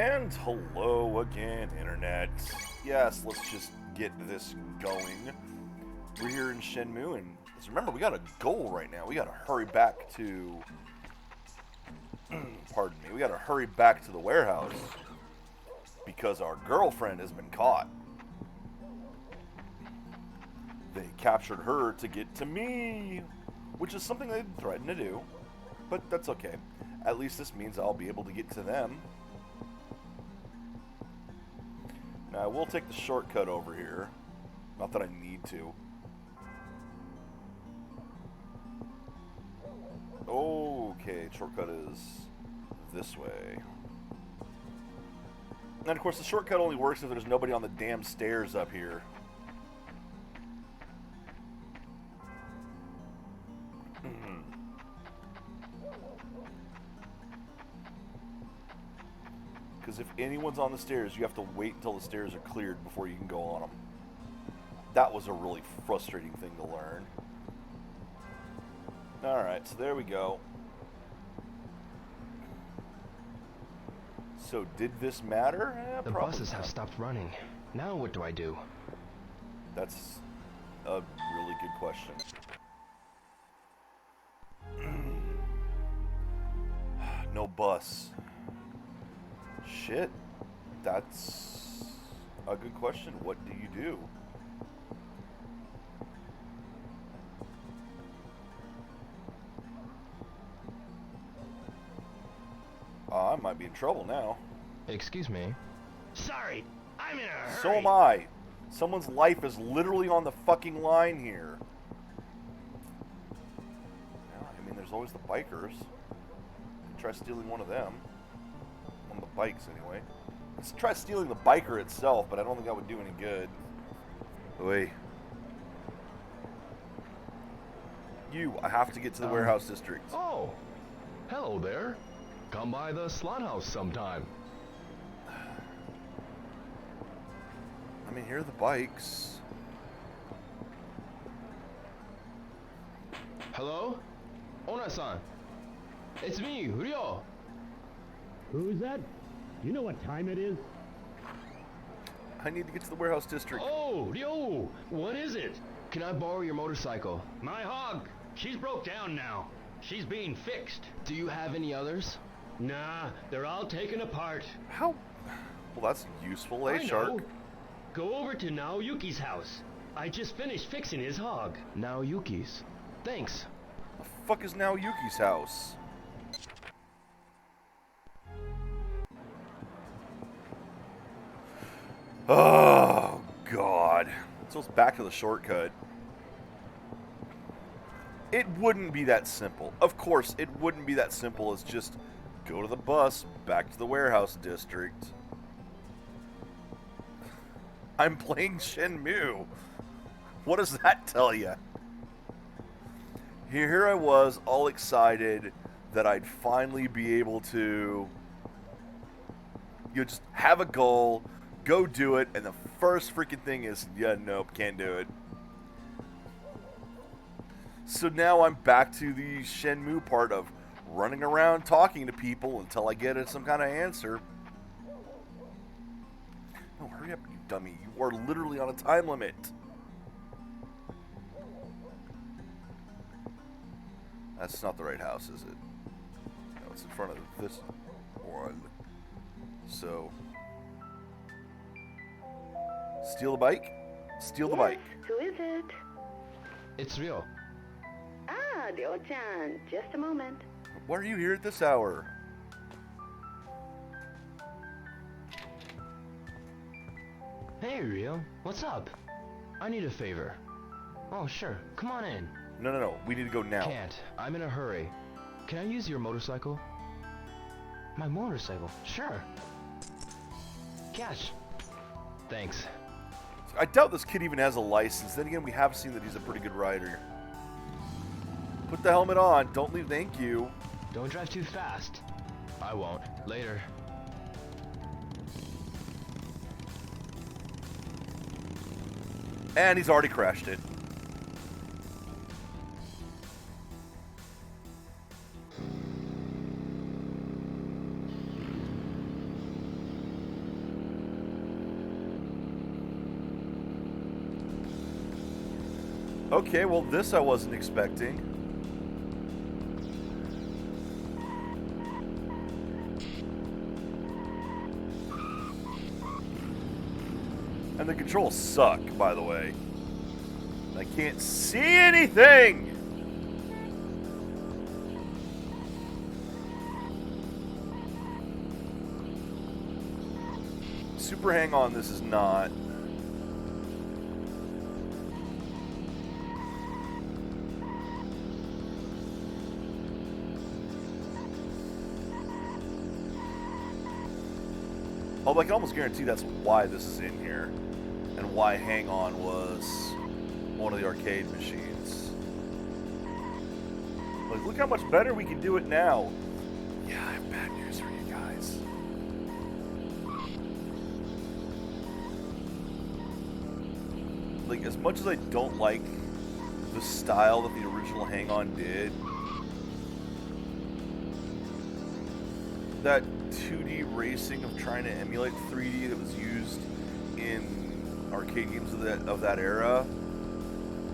And hello again, Internet. Yes, let's just get this going. We're here in Shenmue, and remember, we got a goal right now. We gotta hurry back to... pardon me. We gotta hurry back to the warehouse. Because our girlfriend has been caught. They captured her to get to me. Which is something they threatened to do. But that's okay. At least this means I'll be able to get to them. Now, I will take the shortcut over here. Not that I need to. Okay, shortcut is this way. And of course, the shortcut only works if there's nobody on the damn stairs up here. Because if anyone's on the stairs, you have to wait until the stairs are cleared before you can go on them. That was a really frustrating thing to learn. Alright, so there we go. So, did this matter? The buses have stopped running. Now what do I do? That's a really good question. No bus. Shit. That's a good question. What do you do? I might be in trouble now. Excuse me. Sorry, I'm in a hurry. So am I. Someone's life is literally on the fucking line here. Yeah, I mean, there's always the bikers. Try stealing one of them. One of the bikes, anyway. Let's try stealing the biker itself, but I don't think that would do any good. Wait. I have to get to the warehouse district. Oh, hello there. Come by the slot house sometime. I mean, here are the bikes. Hello? Ona-san. It's me, Ryo. Who's that? You know what time it is? I need to get to the warehouse district. Oh, Ryo, what is it? Can I borrow your motorcycle? My hog. She's broke down now. She's being fixed. Do you have any others? Nah, they're all taken apart. How? Well, that's useful, eh, I Shark? know. Go over to Naoyuki's house. I just finished fixing his hog. Naoyuki's. Thanks. The fuck is now Yuki's house? Oh, God. So it's back to the shortcut. It wouldn't be that simple. Of course, it wouldn't be that simple as just go to the bus, back to the warehouse district. I'm playing Shenmue. What does that tell you? Here I was, all excited that I'd finally be able to, just have a goal, go do it, and the first freaking thing is, yeah, nope, can't do it. So now I'm back to the Shenmue part of running around talking to people until I get some kind of answer. No, hurry up, you dummy. You are literally on a time limit. That's not the right house, is it? No, it's in front of this one. So, steal the bike? Steal the bike. Who is it? It's Ryo. Ah, Ryo-chan. Just a moment. Why are you here at this hour? Hey, Ryo. What's up? I need a favor. Oh, sure. Come on in. No. We need to go now. Can't. I'm in a hurry. Can I use your motorcycle? My motorcycle? Sure. Cash. Thanks. I doubt this kid even has a license. Then again, we have seen that he's a pretty good rider. Put the helmet on. Don't leave. Thank you. Don't drive too fast. I won't. Later. And he's already crashed it. Okay, well, this I wasn't expecting. And the controls suck, by the way. I can't see anything! Super hang-on, this is not. Although I can almost guarantee that's why this is in here. And why hang-on was one of the arcade machines. Like, look how much better we can do it now. Yeah, I have bad news for you guys. Like, as much as I don't like the style that the original Hang-On did, that 2D racing of trying to emulate 3D that was used in arcade games of that era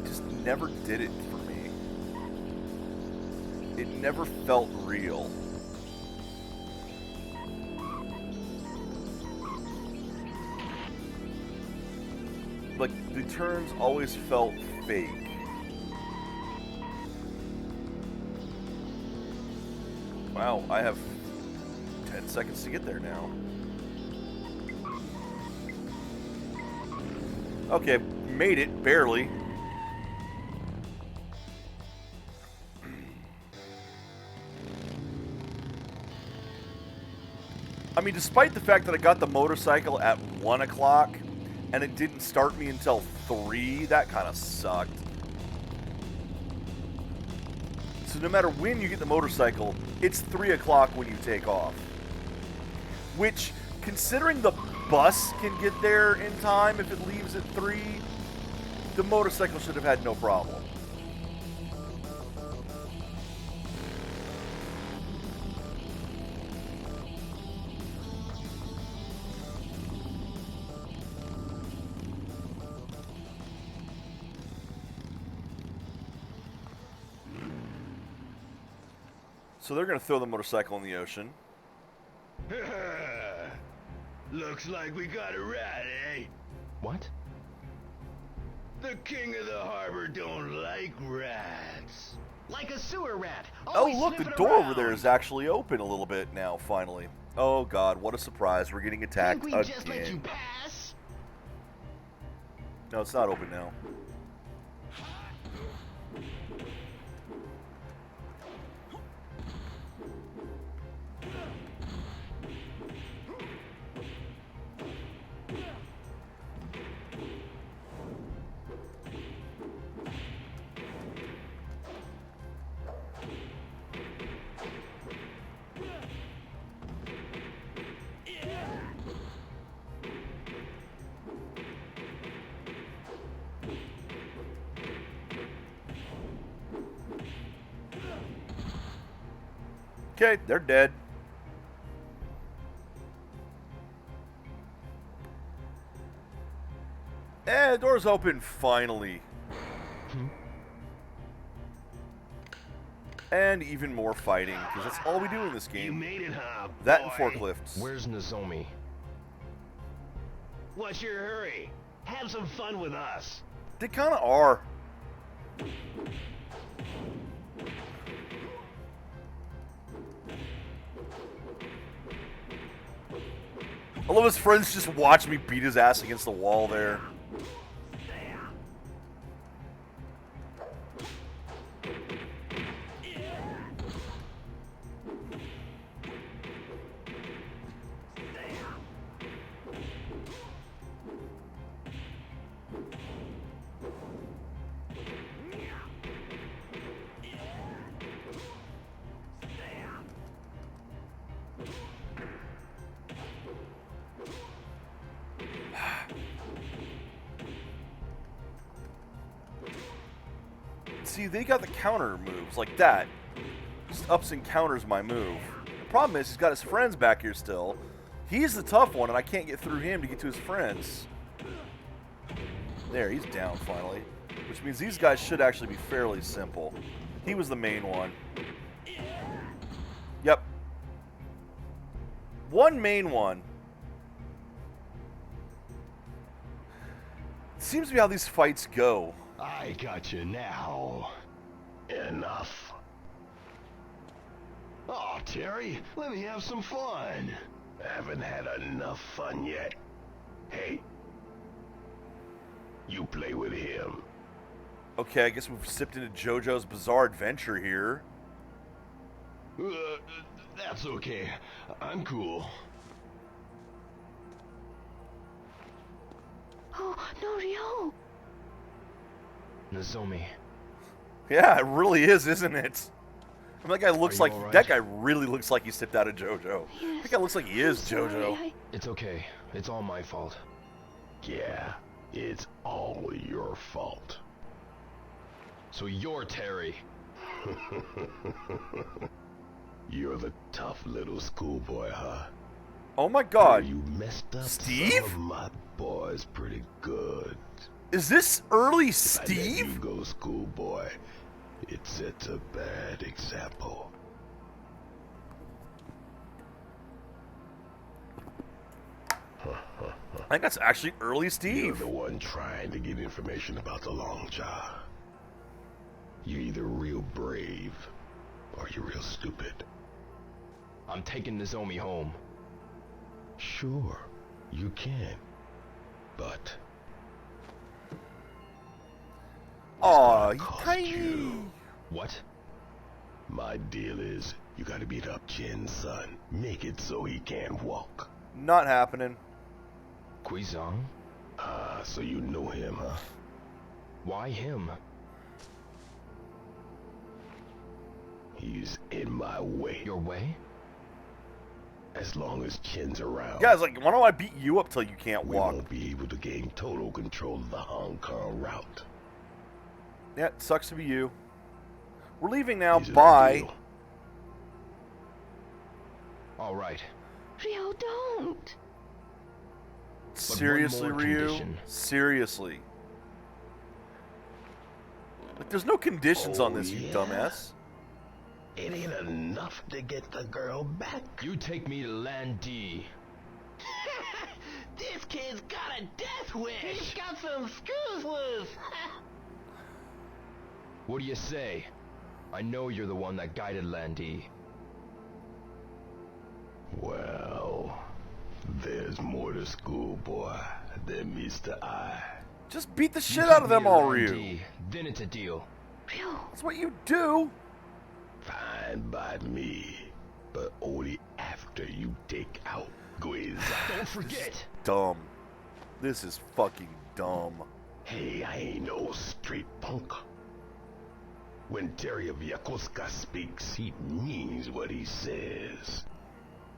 just never did it for me. It never felt real. Like, the turns always felt fake. Wow, I have 10 seconds to get there now. Okay, made it, barely. I mean, despite the fact that I got the motorcycle at 1 o'clock, and it didn't start me until 3, that kind of sucked. So no matter when you get the motorcycle, it's 3 o'clock when you take off. Which, considering the bus can get there in time if it leaves at 3, the motorcycle should have had no problem. So they're going to throw the motorcycle in the ocean. Looks like we got a rat, eh? What? The king of the harbor don't like rats. Like a sewer rat. Oh, look, the door over there is actually open a little bit now, finally. Oh, God, what a surprise. We're getting attacked Think we again. just let you pass? No, it's not open now. Okay, they're dead. The door's open, finally. And even more fighting, because that's all we do in this You game. made it, huh, That and boy? forklifts. Where's Nozomi? What's your hurry? Have some fun with us. They kind of are. I love his friends just watch me beat his ass against the wall there. See, they got the counter moves like that. Just ups and counters my move. The problem is he's got his friends back here still. He's the tough one, and I can't get through him to get to his friends. There, he's down finally. Which Which means these guys should actually be fairly simple. He was the main one. Yep. One main one. Seems to be how these fights go. I got you now. Enough. Oh, Terry, let me have some fun. Haven't had enough fun yet. Hey, you play with him. Okay, I guess we've sipped into JoJo's Bizarre Adventure here. That's okay. I'm cool. Oh, no, Ryo. Nozomi. Yeah, it really is, isn't it? I mean, that guy looks you like... all right? That guy really looks like he stepped out of JoJo. Yes. That guy looks like he is Sorry, JoJo. It's okay. It's all my fault. Yeah, it's all your fault. So you're Terry. You're the tough little schoolboy, huh? Oh my god. You messed up Steve? some of my boys pretty good. Is this early If I let you Steve? go, schoolboy, it sets a bad example. I think that's actually early You're Steve. the one trying to get information about the long jaw. You're either real brave or you're real stupid. I'm taking Nozomi home. Sure, you can. But Aw, he's cost tiny. you. What? My deal is, you gotta beat up Jin's son. Make it so he can't walk. Not happening. Guizong? Ah, so you know him, huh? Why him? He's in my way. Your way? As long as Jin's around, Guys, like, why don't I beat you up till you can't we walk? won't be able to gain total control of the Hong Kong route. Yeah, it sucks to be you. We're leaving now. Is it a Bye. deal? All right. Ryo, don't. Seriously, more Ryu? condition. Seriously. Like, there's no conditions on Oh, this, you yeah? dumbass. It ain't enough to get the girl back. You take me to Land D. This kid's got a death wish. He's got some screws loose. What do you say? I know you're the one that guided Land D. Well, there's more to schoolboy than meets the eye. Just beat the You shit take out of me them to all, Land Ryu. D, then it's a deal. Ryo. That's what you do. Fine by me, but only after you take out Guizong. Don't forget! Dumb. This is fucking dumb. Hey, I ain't no street punk. When Terry of Yokosuka speaks, he means what he says.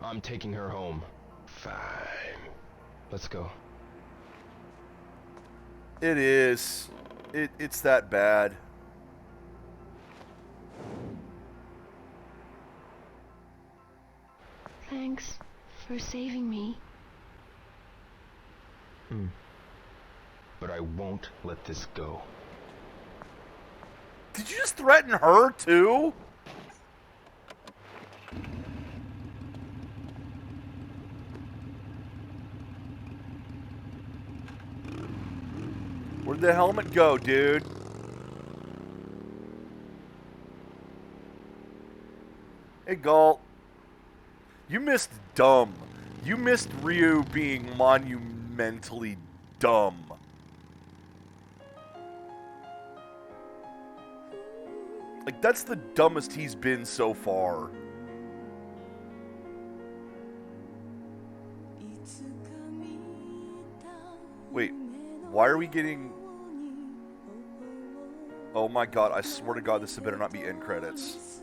I'm taking her home. Fine. Let's go. It is. It's that bad. Thanks for saving me. But I won't let this go. Did you just threaten her, too? Where'd the helmet go, dude? Hey, Galt. You missed dumb. You missed Ryu being monumentally dumb. Like, that's the dumbest he's been so far. Wait, why are we getting... Oh my god, I swear to god this better not be end credits.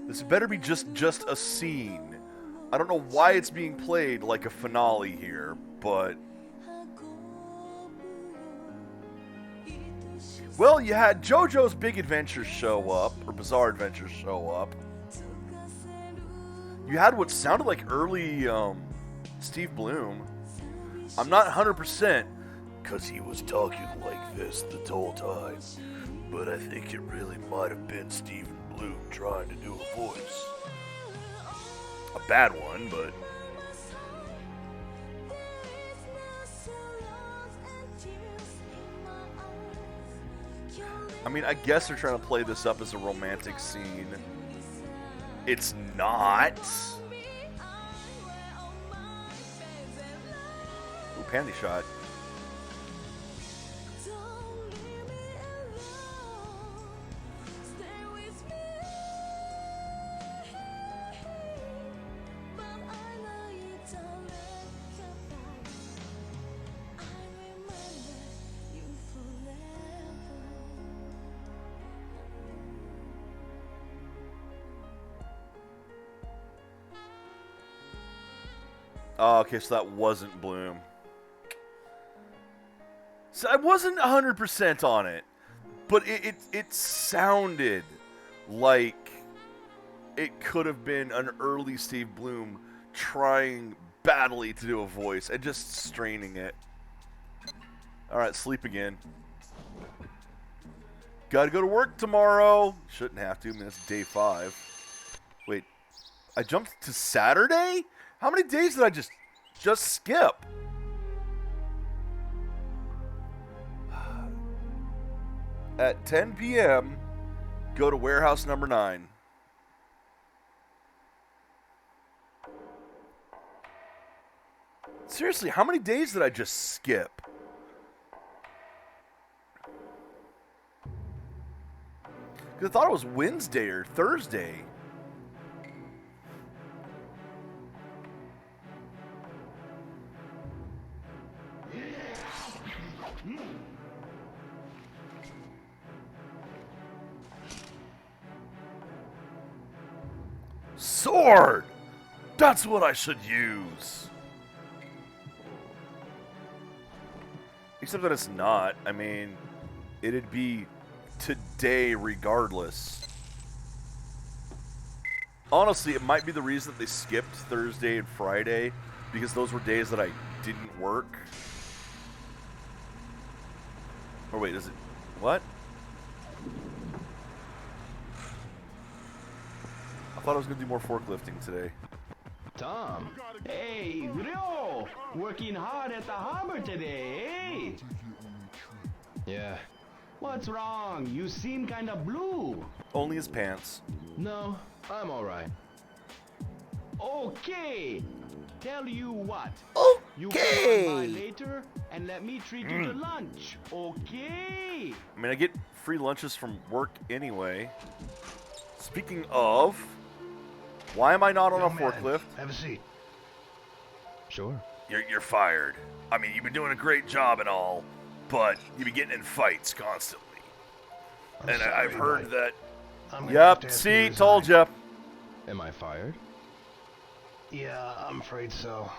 This better be just a scene. I don't know why it's being played like a finale here, but... Well, you had JoJo's Big Adventure show up, or Bizarre Adventure show up. You had what sounded like early, Steve Bloom. I'm not 100%, 'cause he was talking like this the whole time. But I think it really might have been Stephen Bloom trying to do a voice. A bad one, but... I mean, I guess they're trying to play this up as a romantic scene. It's not. Ooh, panty shot. Oh, okay, so that wasn't Bloom. So I wasn't 100% on it, but it sounded like it could have been an early Steve Bloom trying badly to do a voice and just straining it. Alright, sleep again. Gotta go to work tomorrow. Shouldn't have to, I mean, it's day 5. Wait, I jumped to Saturday? How many days did I just skip? At 10 p.m., go to warehouse number 9. Seriously, how many days did I just skip? Because I thought it was Wednesday or Thursday. Sword! That's what I should use. Except that it's not. I mean, it'd be today regardless. Honestly, it might be the reason that they skipped Thursday and Friday, because those were days that I didn't work. Or wait, is it... What? I thought I was going to do more forklifting today. Tom. Hey, Rio! Working hard at the harbor today, eh? Yeah. What's wrong? You seem kind of blue. Only his pants. No, I'm alright. Okay. Tell you what. You come on by later and let me treat you to lunch. Okay? I mean, I get free lunches from work anyway. Speaking of, why am I not on a forklift? Have a seat. Sure. You're fired. I mean, you've been doing a great job and all, but you've been getting in fights constantly. And I've heard that... Yep, see, told ya. Am I fired? Yeah, I'm afraid so.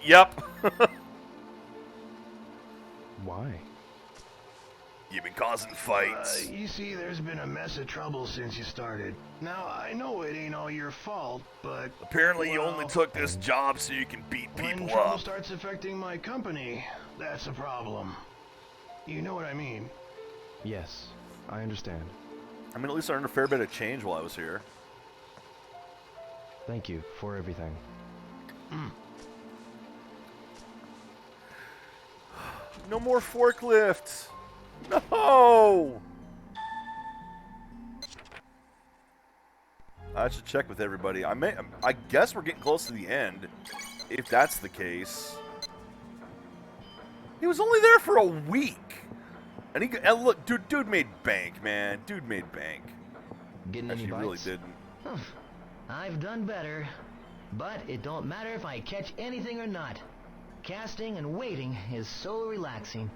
Yep. Why? You've been causing fights. You see, there's been a mess of trouble since you started. Now, I know it ain't all your fault, but... Apparently you only took this job so you can beat people when trouble up. starts affecting my company, that's a problem. You know what I mean? Yes, I understand. I mean, at least I earned a fair bit of change while I was here. Thank you for everything. No more forklifts. No! I should check with everybody. I guess we're getting close to the end, if that's the case. He was only there for a week. And look, dude made bank, man. Dude made bank. Getting any Actually, bites? really didn't. I've done better, but it don't matter if I catch anything or not. Casting and waiting is so relaxing.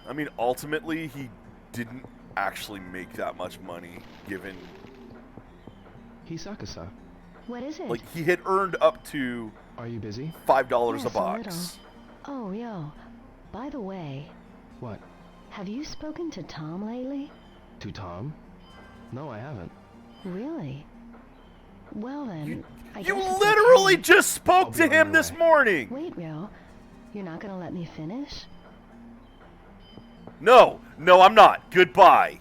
I mean, ultimately, he didn't actually make that much money, given... Hisaka-sa, What is it? Like, he had earned up to are you busy? $5 Yes, a a box. Oh, yo. By the way, What? have you spoken to Tom lately? To Tom? No, I haven't. Really? Well then, I You guess it's literally okay. just spoke I'll to be him on this my way. morning. Wait, Rio. You're not gonna let me finish? No, I'm not. Goodbye.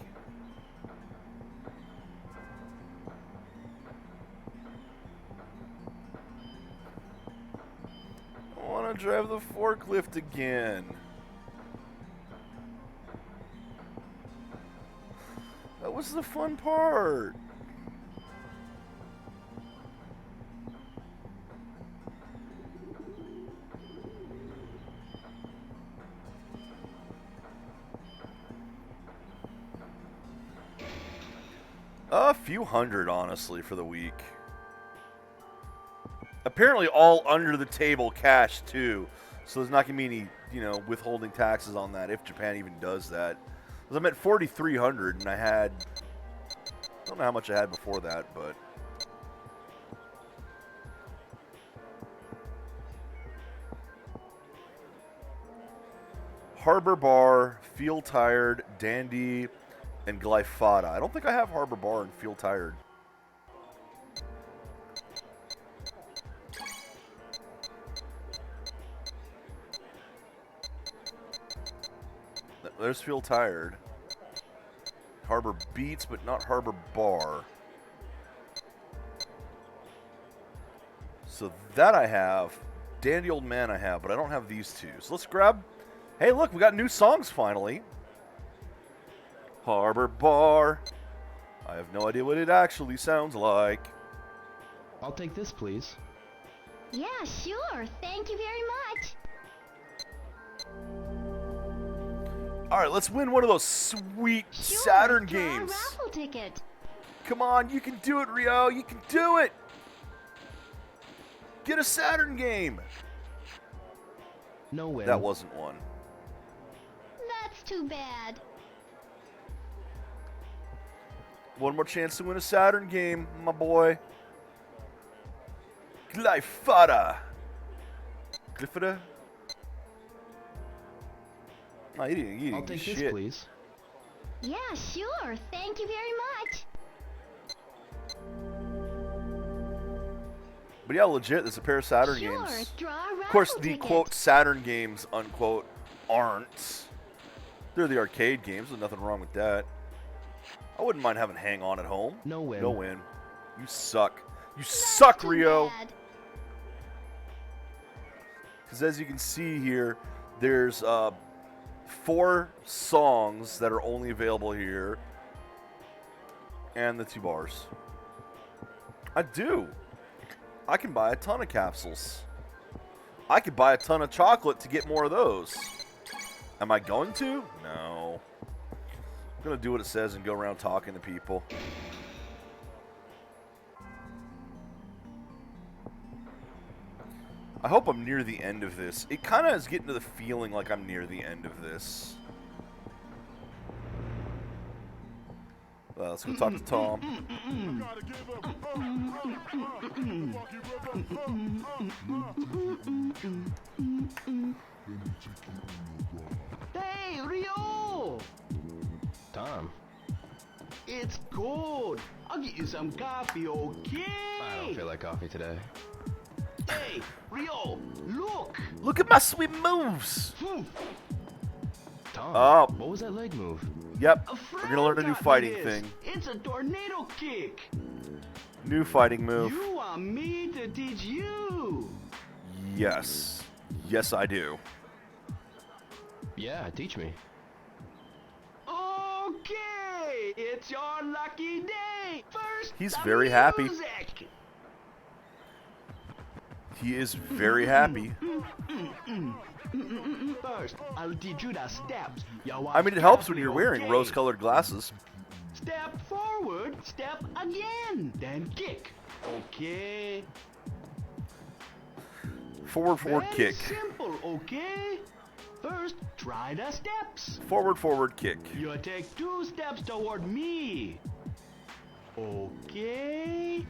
I want to drive the forklift again. That was the fun part. A few hundred, honestly, for the week. Apparently all under the table cash, too. So there's not going to be any, withholding taxes on that, if Japan even does that. Because I'm at 4,300, and I don't know how much I had before that, but... Harbor Bar, Feel Tired, Dandy, and Glyphada. I don't think I have Harbor Bar and Feel Tired. There's Feel Tired. Harbor Beats, but not Harbor Bar. So that I have. Dandy Old Man I have, but I don't have these two. So let's grab... Hey, look, we got new songs finally. Harbor Bar. I have no idea what it actually sounds like. I'll take this, please. Yeah, sure. Thank you very much. All right, let's win one of those sweet Sure, Saturn draw a games. raffle ticket. Come on, you can do it, Rio. You can do it. Get a Saturn game. No win. That wasn't one. That's too bad. One more chance to win a Saturn game, my boy. Glyphada. Glyphada? No, you didn't I'll get take shit. this, please. Yeah, sure. Thank you very much. But yeah, legit, there's a pair of Saturn Sure, games. draw a Of course, raffle the ticket. quote Saturn games, unquote, aren't. They're the arcade games, there's nothing wrong with that. I wouldn't mind having Hang On at home. No win. No win. You suck. You That's suck, too Rio. bad. Because as you can see here, there's 4 songs that are only available here. And the 2 bars. I do. I can buy a ton of capsules. I could buy a ton of chocolate to get more of those. Am I going to? No. I'm going to do what it says and go around talking to people. I hope I'm near the end of this. It kind of is getting to the feeling like I'm near the end of this. Let's go talk to Tom. Hey, Rio! Tom. It's cold. I'll get you some coffee, okay? I don't feel like coffee today. Hey, Rio, look! Look at my sweet moves. Tom, Oh. what was that leg move? Yep, A we're friend going to learn a new taught me fighting this. thing. It's a tornado kick. New fighting move. You want me to teach you? Yes. Yes, I do. Yeah, teach me. Okay, it's your lucky day. First, He's the very happy. music. He is very happy. First, I'll teach you the steps. I mean, it helps when you're wearing rose-colored glasses. Step forward, step again, then kick. Okay. Forward, Very kick. simple, okay? First, try the steps. Forward, kick. You take 2 steps toward me. Okay.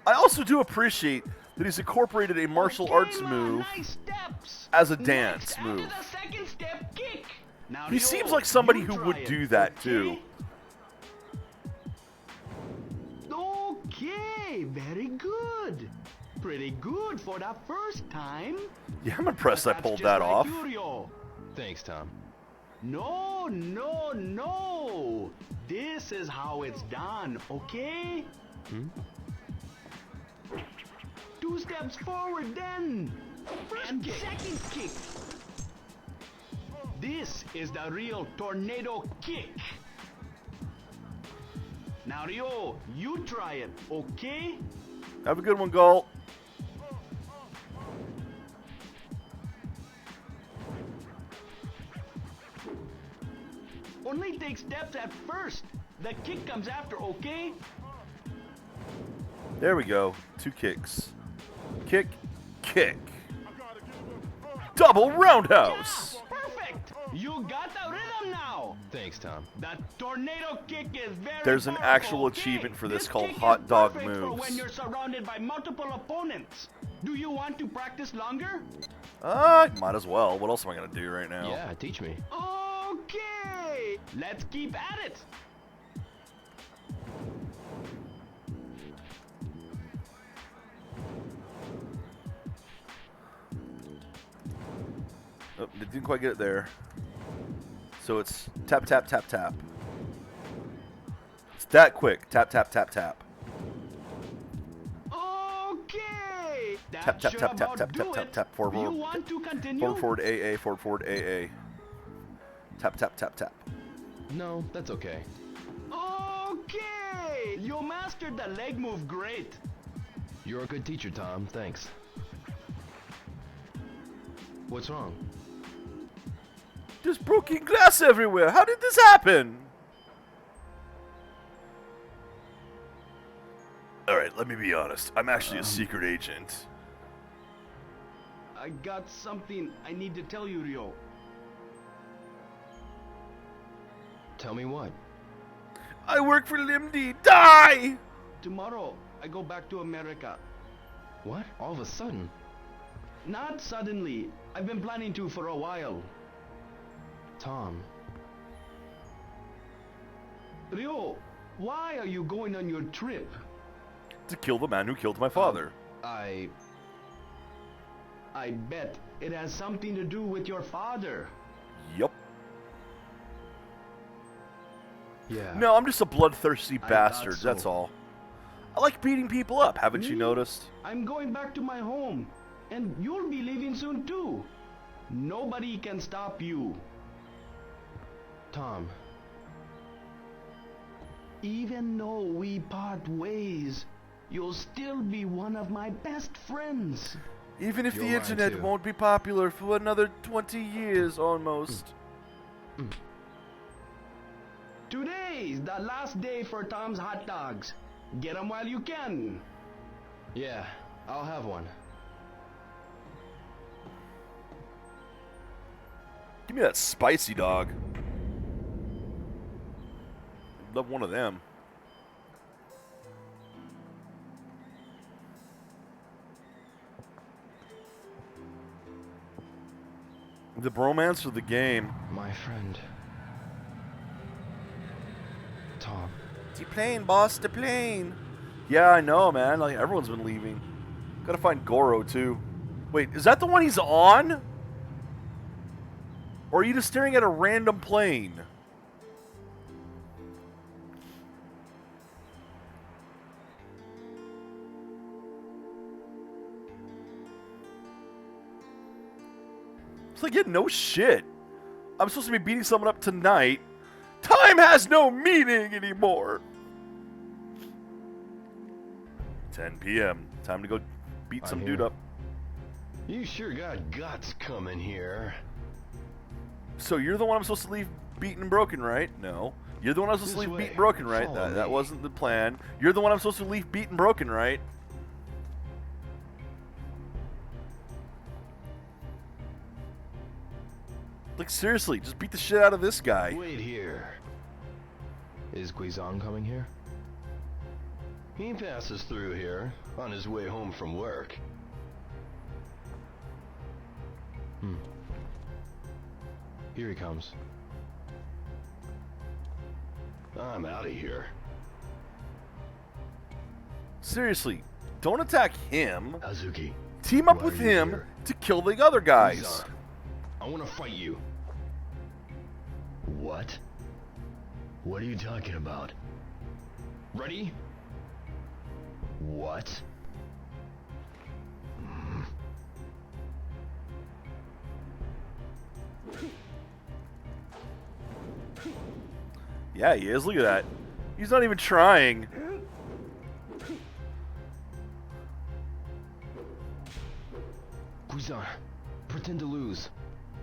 I also do appreciate that he's incorporated a martial arts man, move nice steps. as a Next, dance after move. the second step, kick. Now, He Rio, seems like somebody you who try would it, do that, too. Okay, very good. Pretty good for the first time. Yeah, I'm impressed I That's pulled just that like off. you, Ryo. Thanks, Tom. No, no, no. This is how it's done, okay? Hmm? 2 steps forward then. And second kick. This is the real tornado kick. Now, Ryo, you try it, okay? Have a good one, Galt. Only take steps at first. The kick comes after, okay? There we go. 2 kicks. Kick, kick. Double roundhouse. Perfect! You got the rhythm now. Thanks, Tom. The tornado kick is very There's an powerful, actual okay? achievement for this called kick Hot is Dog perfect for Moves. when you're surrounded by multiple opponents. Do you want to practice longer? Might as well. What else am I gonna do right now? Yeah, teach me. Okay, let's keep at it. Oh, didn't quite get it there. So it's tap, tap, tap, tap. It's that quick. Tap, tap, tap, tap. Okay, that Tap, tap, should tap, tap, about tap, do tap, tap, it. tap, forward, You want to continue? Forward, forward, AA, forward, forward, AA. Tap, tap, tap, tap. No, that's okay. Okay, you mastered the leg move great. You're a good teacher, Tom. Thanks. What's wrong? There's broken glass everywhere. How did this happen? Alright, let me be honest. I'm actually a secret agent. I got something I need to tell you, Ryo. Tell me what? I work for Limdy. Die! Tomorrow, I go back to America. What? All of a sudden? Not suddenly. I've been planning to for a while. Tom. Ryo, why are you going on your trip? To kill the man who killed my father. I bet it has something to do with your father. Yup. Yeah. No, I'm just a bloodthirsty I bastard, thought so. that's all. I like beating people up, haven't you noticed? I'm going back to my home, and you'll be leaving soon too. Nobody can stop you. Tom. Even though we part ways, you'll still be one of my best friends. Even if You're the mine, internet too. won't be popular for another 20 years almost. Today's the last day for Tom's hot dogs. Get 'em while you can. Yeah, I'll have one. Give me that spicy dog. Love one of them. The bromance of the game. My friend. Tom. The plane, boss, the plane. Yeah, I know, man. Like, everyone's been leaving. Gotta find Goro, too. Wait, is that the one he's on? Or are you just staring at a random plane? It's like, yeah, no shit. I'm supposed to be beating someone up tonight. Time has no meaning anymore. 10 p.m. Time to go beat some dude here. up. You sure got guts coming here. So you're the one I'm supposed to leave beaten and broken, right? No. You're the one I'm supposed to This leave way. beaten broken, right? Follow That me. wasn't the plan. You're the one I'm supposed to leave beaten broken, right? Like, seriously, just beat the shit out of this guy. Wait here. Is Guizong coming here? He passes through here on his way home from work. Here he comes. I'm out of here. Seriously, don't attack him. Hazuki. Team up why with are you him here? to kill the other guys. Son, I want to fight you. What? What are you talking about? Ready? What? Yeah, he is. Look at that. He's not even trying. Guizan, pretend to lose.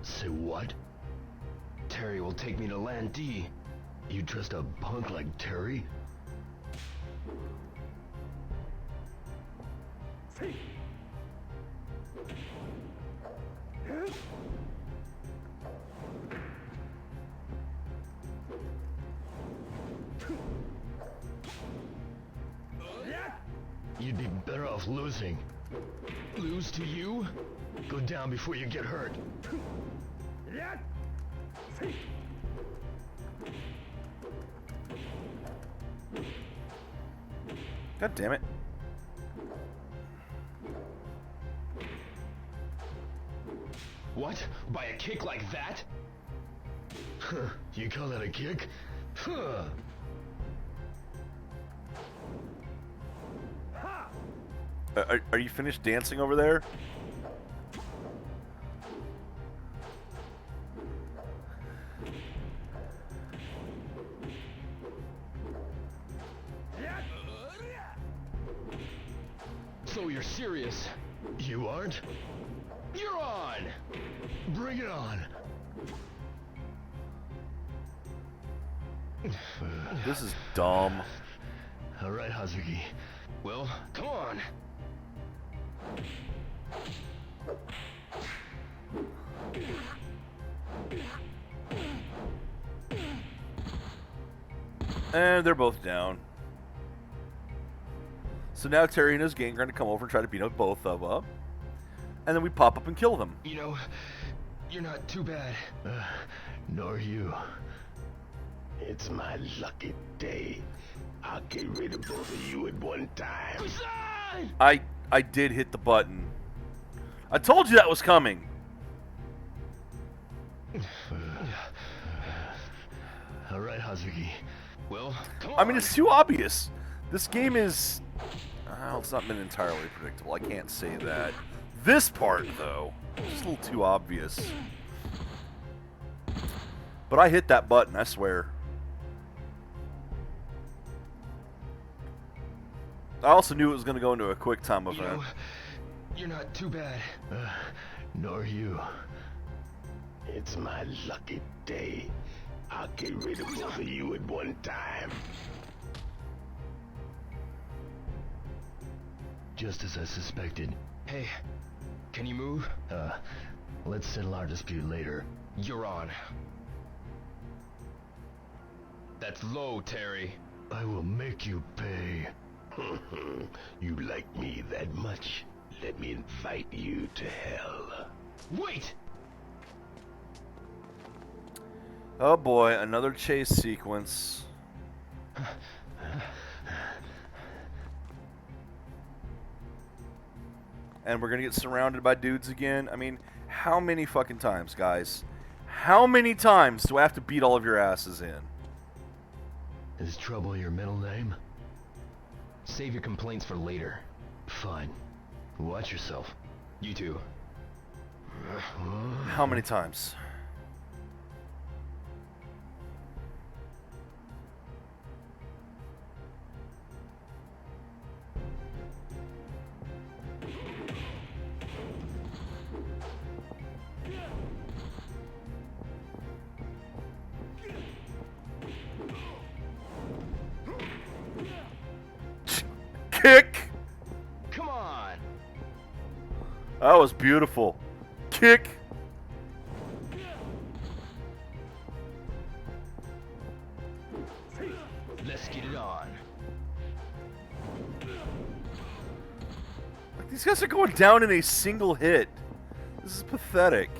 Say what? Terry will take me to Land D. You trust a punk like Terry? You'd be better off losing. Lose to you? Go down before you get hurt. God damn it. What? By a kick like that? You call that a kick? Huh. Are you finished dancing over there? So you're serious? You aren't? You're on! Bring it on. This is dumb. All right, Hazuki. Well, come on. And they're both down. So now Terry and his gang are going to come over and try to beat up both of them. And then we pop up and kill them. You know, you're not too bad. Nor you. It's my lucky day. I'll get rid of both of you at one time. Guizan! I did hit the button. I told you that was coming. All right, Hazuki. Well, come on. I mean, it's too obvious. This game is... Well, it's not been entirely predictable. I can't say that. This part, though, is a little too obvious. But I hit that button, I swear. I also knew it was going to go into a quick time You event. know, you're not too bad. Nor you. It's my lucky day. I'll get rid of both of you at one time. Just as I suspected. Hey, can you move? Let's settle our dispute later. You're on. That's low, Terry. I will make you pay. You like me that much? Let me invite you to hell. Wait! Oh boy, another chase sequence. And we're gonna get surrounded by dudes again. I mean, how many fucking times, guys? How many times do I have to beat all of your asses in? Is Trouble your middle name? Save your complaints for later. Fine. Watch yourself. You too. How many times? Kick! Come on! That was beautiful. Kick! Let's get it on. Like, these guys are going down in a single hit. This is pathetic.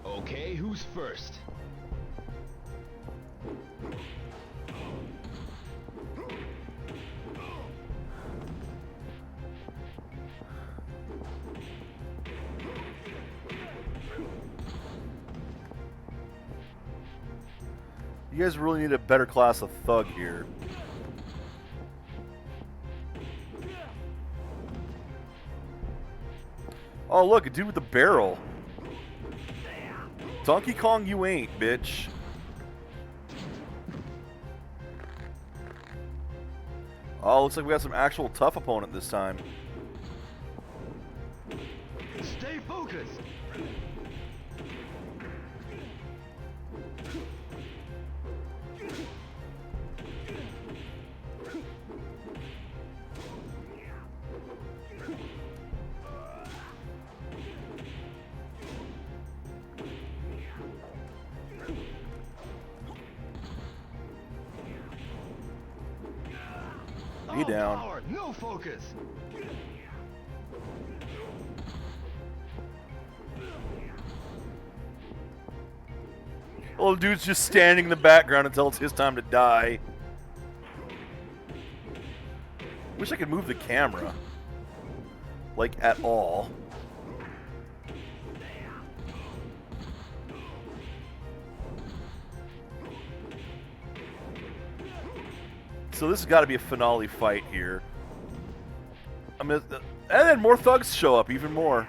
Okay, who's first? You guys really need a better class of thug here. Oh, look, a dude with a barrel. Donkey Kong, you ain't, bitch. Oh, looks like we got some actual tough opponent this time. Stay focused. Be down. Power, no focus. Little dude's just standing in the background until it's his time to die. Wish I could move the camera. Like, at all. So this has got to be a finale fight here. I mean, and then more thugs show up, even more.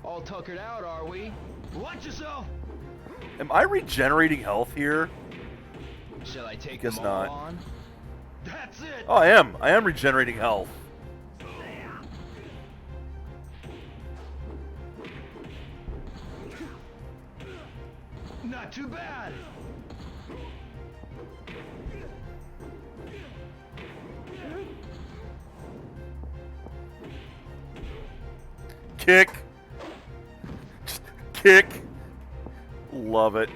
All tuckered out, are we? Watch yourself. Am I regenerating health here? Shall I take Guess them all not. on? That's it. Oh, I am. I am regenerating health. Not too bad. Kick. Kick. Love it.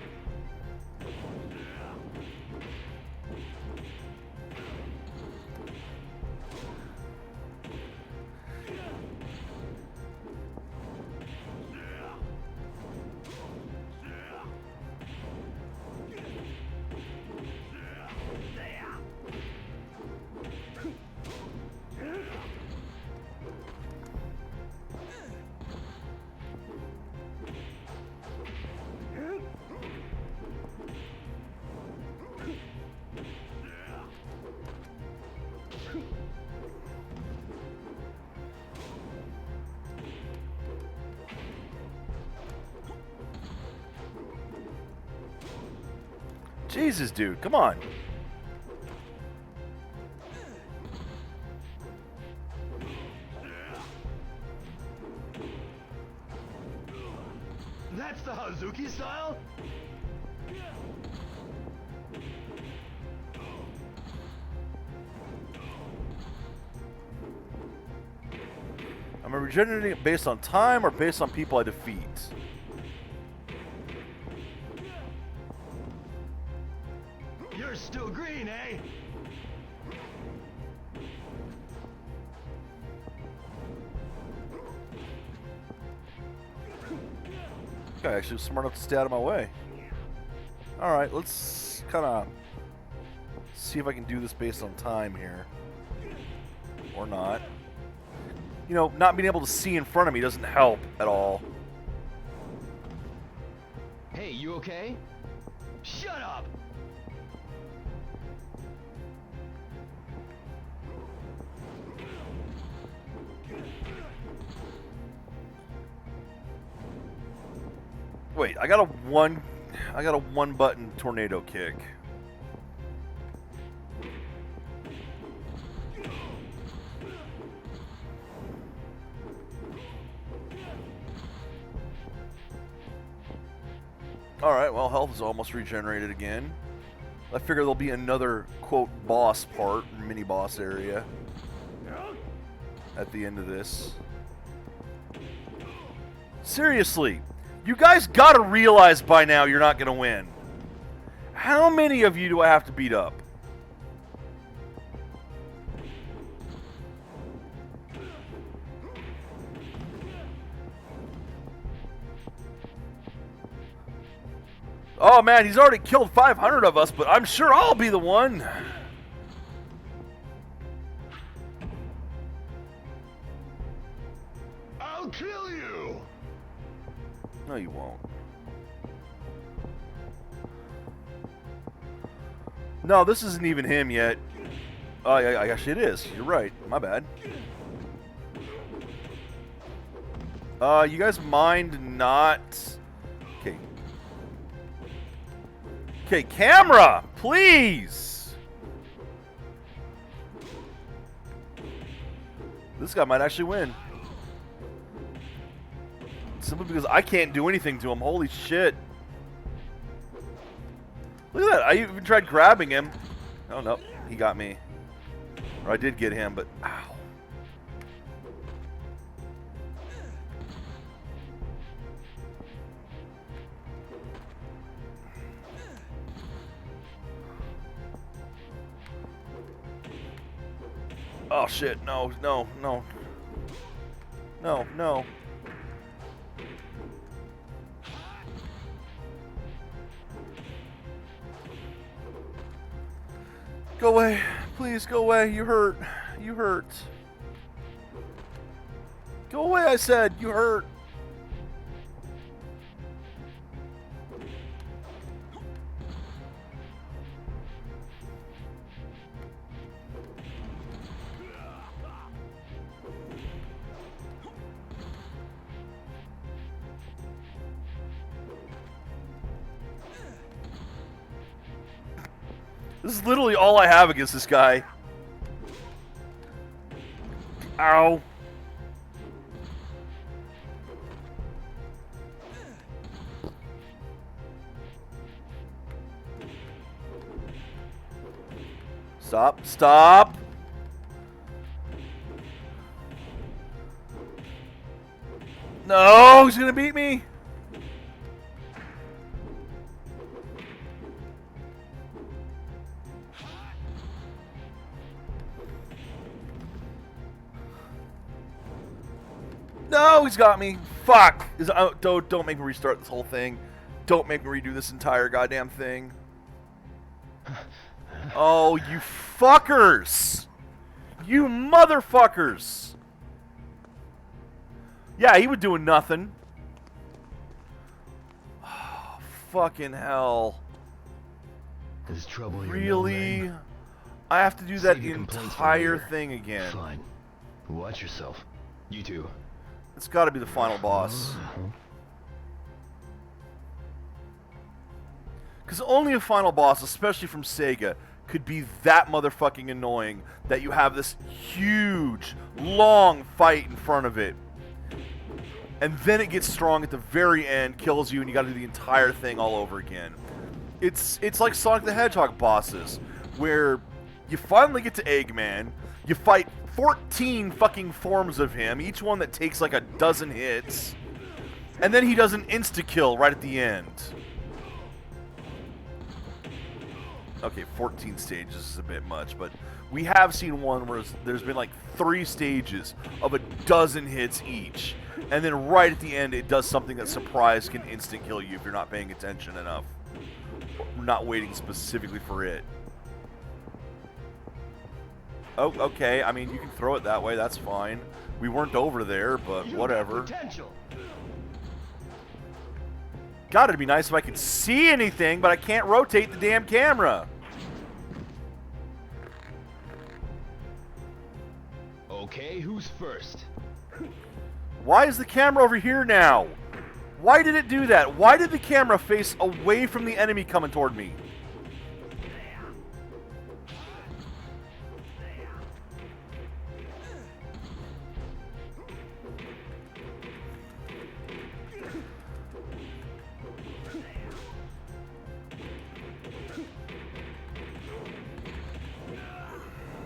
Jesus, dude, come on. That's the Hazuki style? Am I regenerating it based on time or based on people I defeat? You're still green, eh? Okay, actually was smart enough to stay out of my way. Alright, let's kind of see if I can do this based on time here. Or not. You know, not being able to see in front of me doesn't help at all. Hey, you okay? Shut up! Wait, I got a one button tornado kick. Alright, well, health is almost regenerated again. I figure there'll be another, quote, boss part, mini-boss area at the end of this. Seriously, you guys gotta realize by now you're not gonna win. How many of you do I have to beat up? Oh man, he's already killed 500 of us, but I'm sure I'll be the one. I'll kill you. No, you won't. No, this isn't even him yet. Oh, yeah, actually it is. You're right. My bad. You guys mind not... Okay. Okay, camera! Please! This guy might actually win. Simply because I can't do anything to him. Holy shit. Look at that. I even tried grabbing him. Oh, no. He got me. Or I did get him, but... Ow. Oh, shit. No, no, no. No, no. Go away. Please, go away. You hurt. You hurt. Go away, I said. You hurt. This is literally all I have against this guy. Ow. Stop. Stop. No, he's gonna beat me. No, he's got me. Fuck. Don't make me restart this whole thing. Don't make me redo this entire goddamn thing. Oh, you fuckers. You motherfuckers. Yeah, he was doing nothing. Oh, fucking hell. There's trouble here. Really? I have to do that entire thing again. Fine. Watch yourself. You too. It's got to be the final boss. Because only a final boss, especially from Sega, could be that motherfucking annoying that you have this huge, long fight in front of it. And then it gets strong at the very end, kills you, and you got to do the entire thing all over again. It's like Sonic the Hedgehog bosses, where you finally get to Eggman, you fight 14 fucking forms of him, each one that takes like a dozen hits, and then he does an insta-kill right at the end. Okay, 14 stages is a bit much, but we have seen one where there's been like 3 stages of a dozen hits each, and then right at the end it does something that surprise can instant kill you if you're not paying attention enough. Not waiting specifically for it. Oh, okay. I mean, you can throw it that way. That's fine. We weren't over there, but whatever. God, it'd be nice if I could see anything, but I can't rotate the damn camera. Okay, who's first? Why is the camera over here now? Why did it do that? Why did the camera face away from the enemy coming toward me?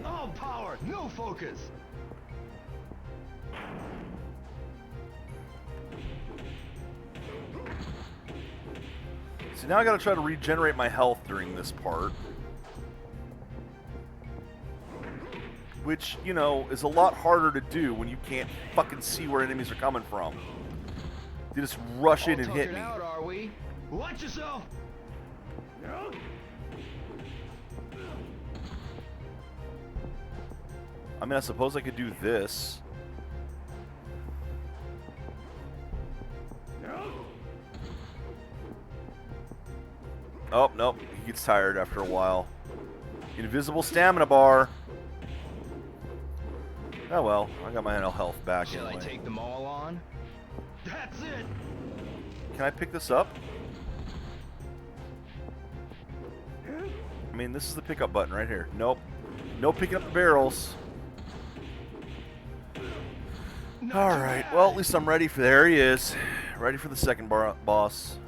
All power, no focus. So now I gotta try to regenerate my health during this part. Which, you know, is a lot harder to do when you can't fucking see where enemies are coming from. They just rush in and hit me. Out, are we? Watch yourself. I mean, I suppose I could do this. Oh, nope. He gets tired after a while. Invisible stamina bar. Oh well, I got my health back Shall I anyway. take them all on? That's it! Can I pick this up? I mean, this is the pickup button right here. Nope. No picking up the barrels. Alright, well, at least I'm ready for... There he is. Ready for the second boss.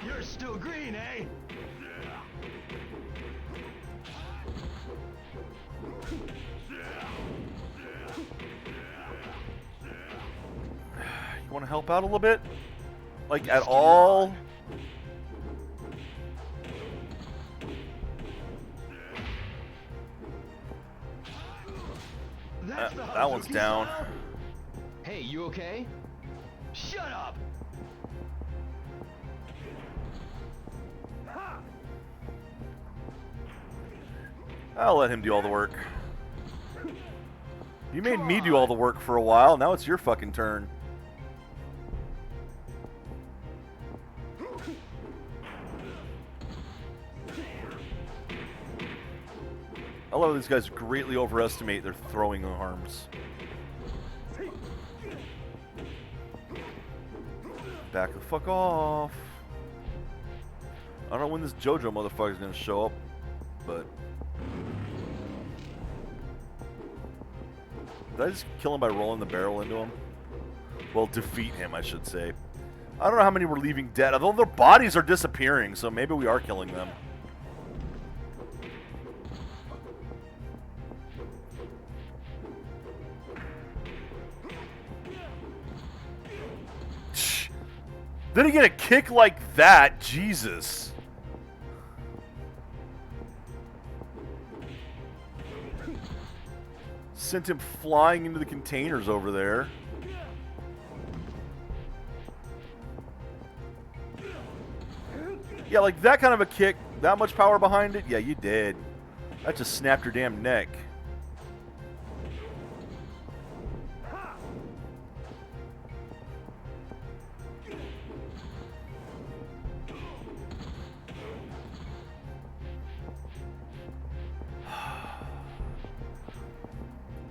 You're still green, eh? You want to help out a little bit? Like, at all? That one's down. Hey, you okay? Shut up! I'll let him do all the work. You made me do all the work for a while. Now it's your fucking turn. I love these guys greatly overestimate their throwing arms. Back the fuck off. I don't know when this JoJo motherfucker's gonna show up, but... Did I just kill him by rolling the barrel into him? Well, defeat him, I should say. I don't know how many we're leaving dead, although their bodies are disappearing, so maybe we are killing them. Then he get a kick like that, Jesus. Sent him flying into the containers over there. Yeah, like that kind of a kick, that much power behind it? Yeah, you did. That just snapped your damn neck.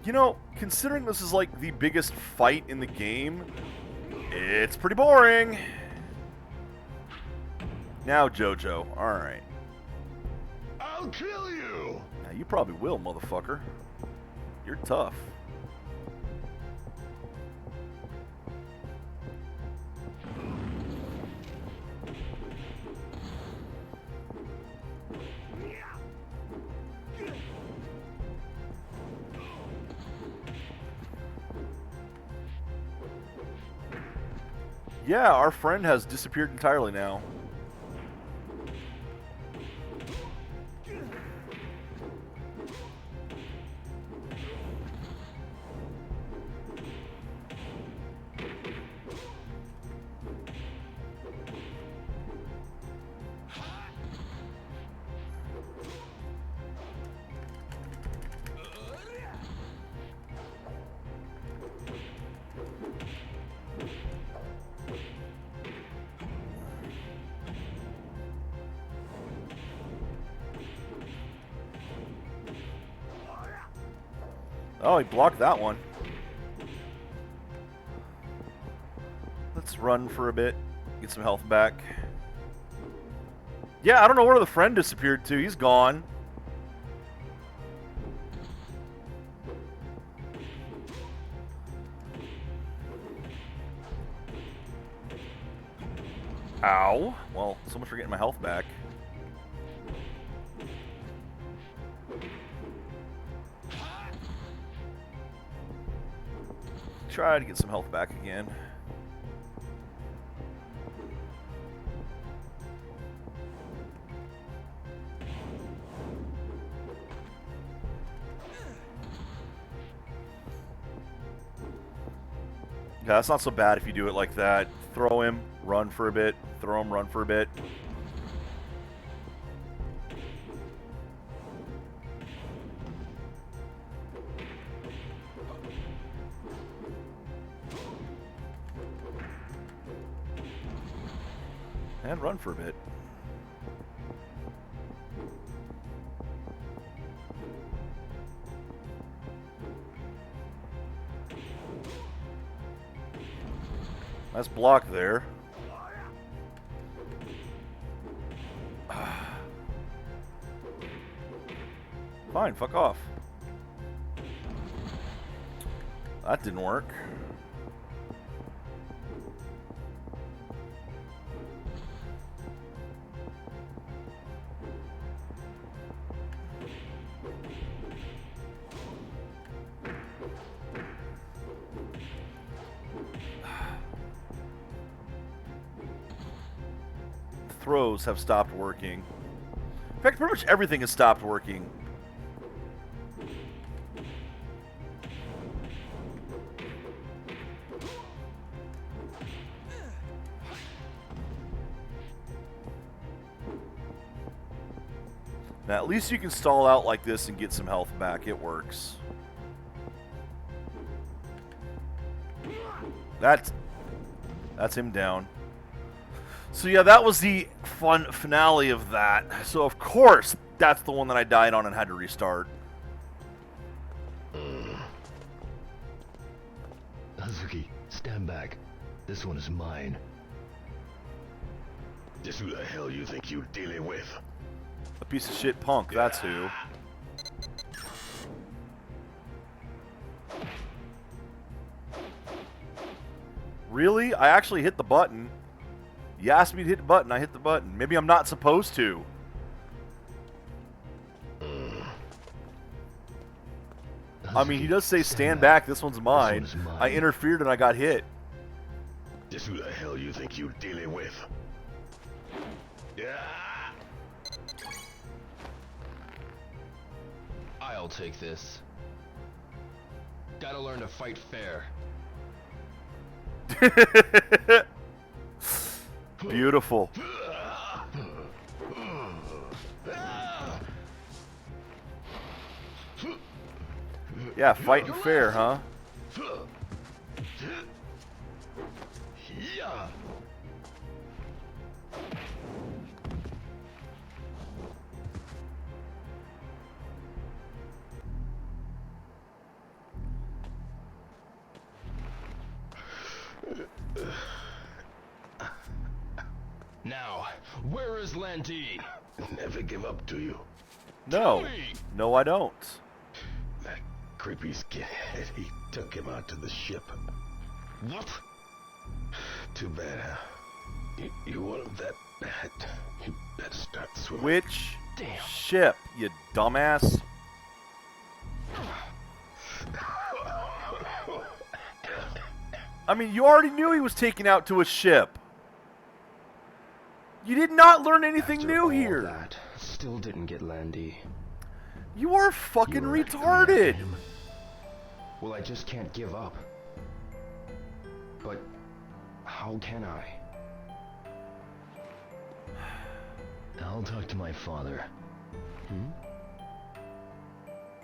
You know, considering this is like the biggest fight in the game, it's pretty boring. Now, JoJo. Alright. I'll kill you! Now, you probably will, motherfucker. You're tough. Yeah, our friend has disappeared entirely now. Oh, he blocked that one. Let's run for a bit. Get some health back. Yeah, I don't know where the friend disappeared to. He's gone. Ow. Well, so much for getting my health back. Try to get some health back again. Yeah, that's not so bad if you do it like that. Throw him, run for a bit. Throw him, run for a bit. And run for a bit. Nice block there. Fine, fuck off. That didn't work. Throws have stopped working. In fact, pretty much everything has stopped working. Now, at least you can stall out like this and get some health back. It works. That's him down. So yeah, that was the fun finale of that. So of course, that's the one that I died on and had to restart. Hazuki, stand back. This one is mine. Just who the hell you think you're dealing with? A piece of shit punk, that's who. Really? I actually hit the button. You asked me to hit the button, I hit the button. Maybe I'm not supposed to. I mean, he does say stand back, this one's mine. I interfered and I got hit. Just who the hell you think you're dealing with? I'll take this. Gotta learn to fight fair. Beautiful. Yeah, fighting fair, huh? Yeah. Now, where is Landy? Never give up, do you? No. No, I don't. That creepy skinhead, he took him out to the ship. What? Too bad, huh? You want him that bad? You better start swimming. Which Damn. ship, you dumbass? I mean, you already knew he was taken out to a ship. You did not learn anything After new all here. That, still didn't get Landy. You are fucking You were retarded. him. Well, I just can't give up. But how can I? I'll talk to my father.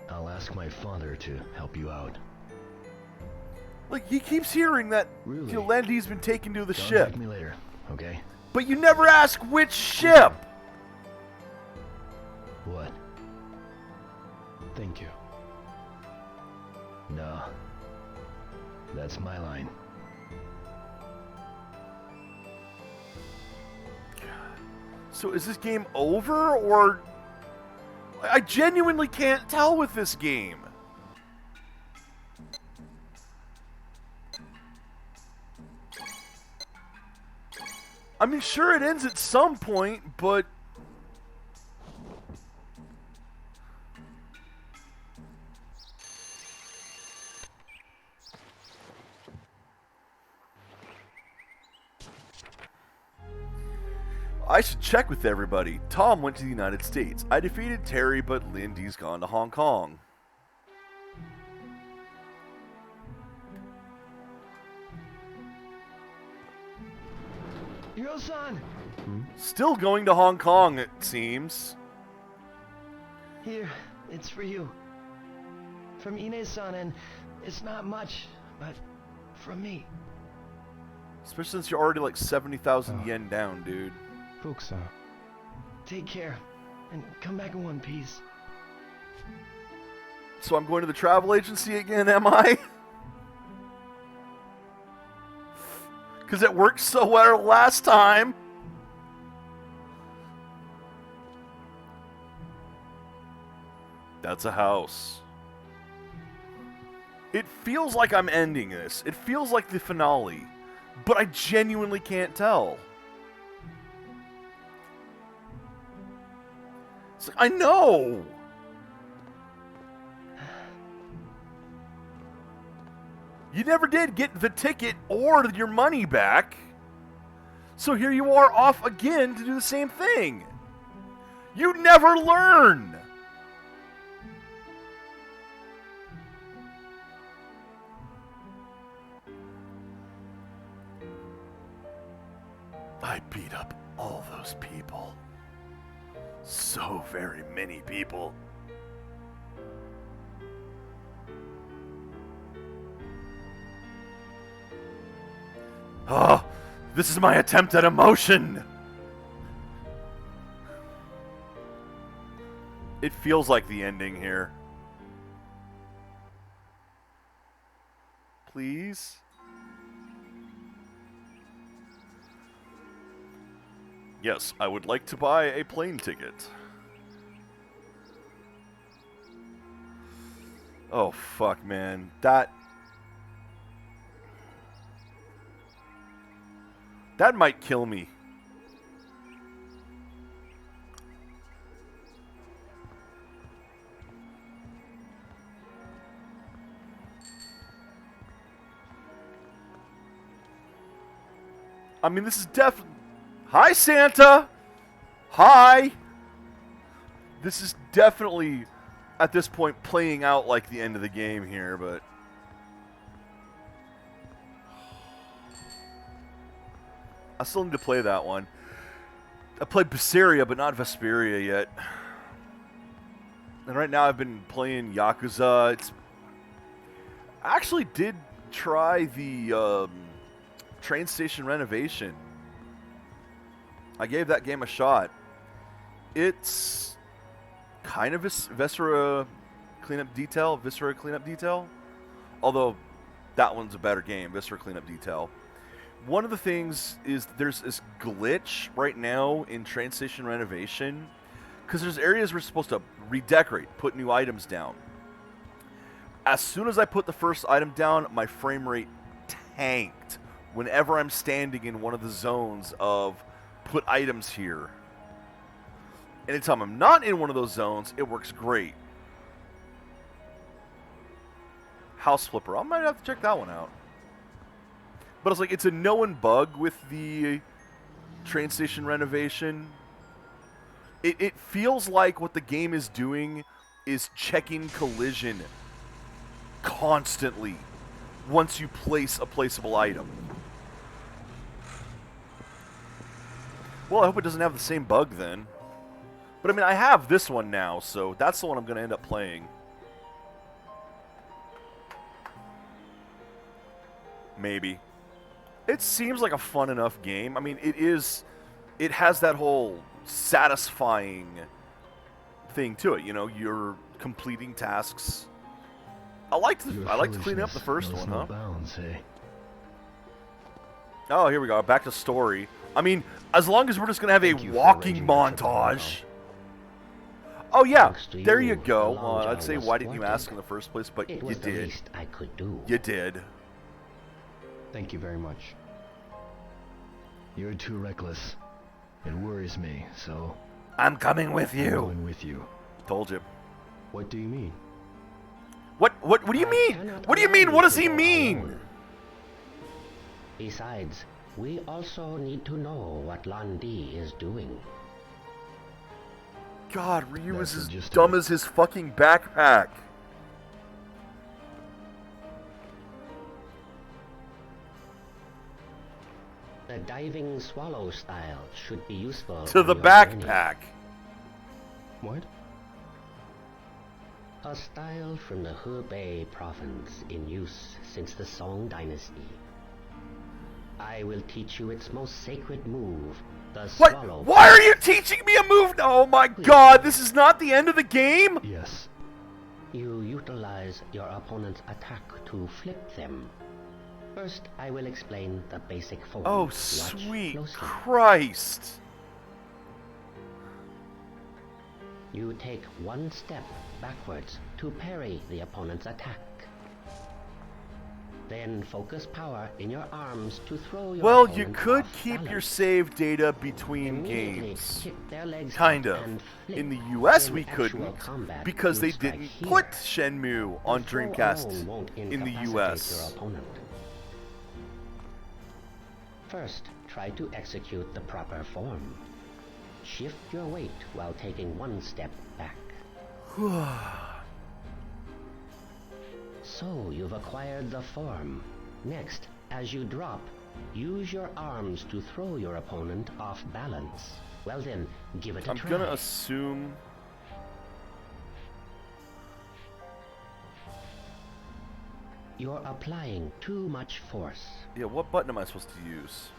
I'll ask my father to help you out. Like, he keeps hearing that Really? Landy's been taken to the ship. Contact me later, okay? But you never ask which ship. What? Thank you. No. That's my line. So is this game over, or... I genuinely can't tell with this game. I mean, sure, it ends at some point, but... I should check with everybody. Tom went to the United States. I defeated Terry, but Lindy's gone to Hong Kong. Hiro-san! Still going to Hong Kong, it seems. Here, it's for you. From Ine-san, and it's not much, but from me. Especially since you're already like 70,000 yen down, dude. Fukusan. Take care, and come back in one piece. So I'm going to the travel agency again, am I? Because it worked so well last time. That's a house. It feels like I'm ending this. It feels like the finale. But I genuinely can't tell. It's like, I know! You never did get the ticket or your money back. So here you are off again to do the same thing. You never learn! I beat up all those people. So very many people. Oh, this is my attempt at emotion. It feels like the ending here. Please? Yes, I would like to buy a plane ticket. Oh, fuck, man. That might kill me. I mean, this is definitely... Hi, Santa! Hi! This is definitely, at this point, playing out like the end of the game here, but... I still need to play that one. I played Berseria, but not Vesperia yet. And right now I've been playing Yakuza. I actually did try the train station renovation. I gave that game a shot. It's kind of a Viscera cleanup detail. Although that one's a better game, Viscera cleanup detail. One of the things is there's this glitch right now in train station renovation because there's areas we're supposed to redecorate, put new items down. As soon as I put the first item down, my frame rate tanked whenever I'm standing in one of the zones of put items here. Anytime I'm not in one of those zones, it works great. House Flipper. I might have to check that one out. But it's like, it's a known bug with the train station renovation. It feels like what the game is doing is checking collision constantly once you place a placeable item. Well, I hope it doesn't have the same bug then. But I mean, I have this one now, so that's the one I'm going to end up playing. Maybe. It seems like a fun enough game. I mean, it has that whole satisfying thing to it. You know, you're completing tasks. I like to clean up the first one, huh? Bounds, eh? Oh, here we go. Back to story. I mean, as long as we're just going to have a walking montage. Oh, yeah. There you go. I'd say, why didn't you ask in the first place? But you did. The least I could do. You did. Thank you very much. You're too reckless. It worries me, so... I'm coming with I'm you. going with you. Told you. What do you mean? What do you mean? What do you mean? What does he mean? Besides, we also need to know what Landi is doing. God, Ryu is That's as just dumb it. as his fucking backpack. The diving swallow style should be useful To on the your backpack. What? journey. A style from the Hebei province in use since the Song dynasty. I will teach you its most sacred move, the What? swallow. Why are you teaching me a move? Oh my god, this is not the end of the game? Yes. You utilize your opponent's attack to flip them. First, I will explain the basic form. Oh, Watch sweet closely. Christ. You take one step backwards to parry the opponent's attack. Then focus power in your arms to throw your Well, you opponent could off keep your balance. save data between Immediately games. kick their legs Kind up of. and flip. In the US In we actual couldn't, combat, because you they strike didn't here. put Shenmue on The throw Dreamcast alone won't in the incapacitate US. your opponent. First, try to execute the proper form. Shift your weight while taking one step back. So you've acquired the form. Next, as you drop, use your arms to throw your opponent off balance. Well then, give it a try. I'm gonna assume... You're applying too much force. Yeah, what button am I supposed to use?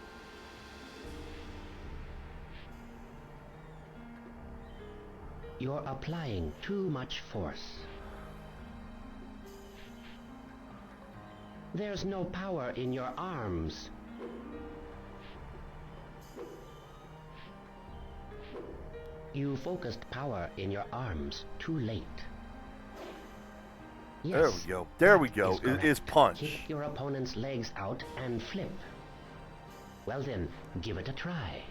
You're applying too much force. There's no power in your arms. You focused power in your arms too late. Yes, There we go. There we that go. is It correct. is punch. Kick your opponent's legs out and flip. Well then, give it a try.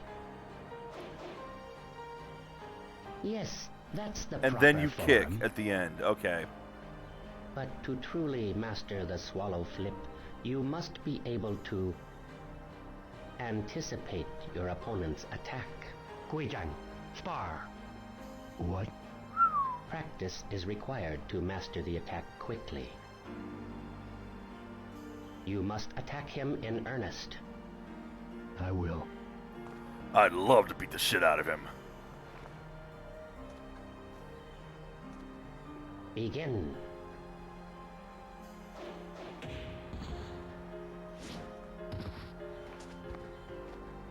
Yes, that's the And then proper you kick form. at the end. Okay. But to truly master the swallow flip, you must be able to anticipate your opponent's attack. Guijan, spar. What? Practice is required to master the attack quickly. You must attack him in earnest. I will. I'd love to beat the shit out of him. Begin.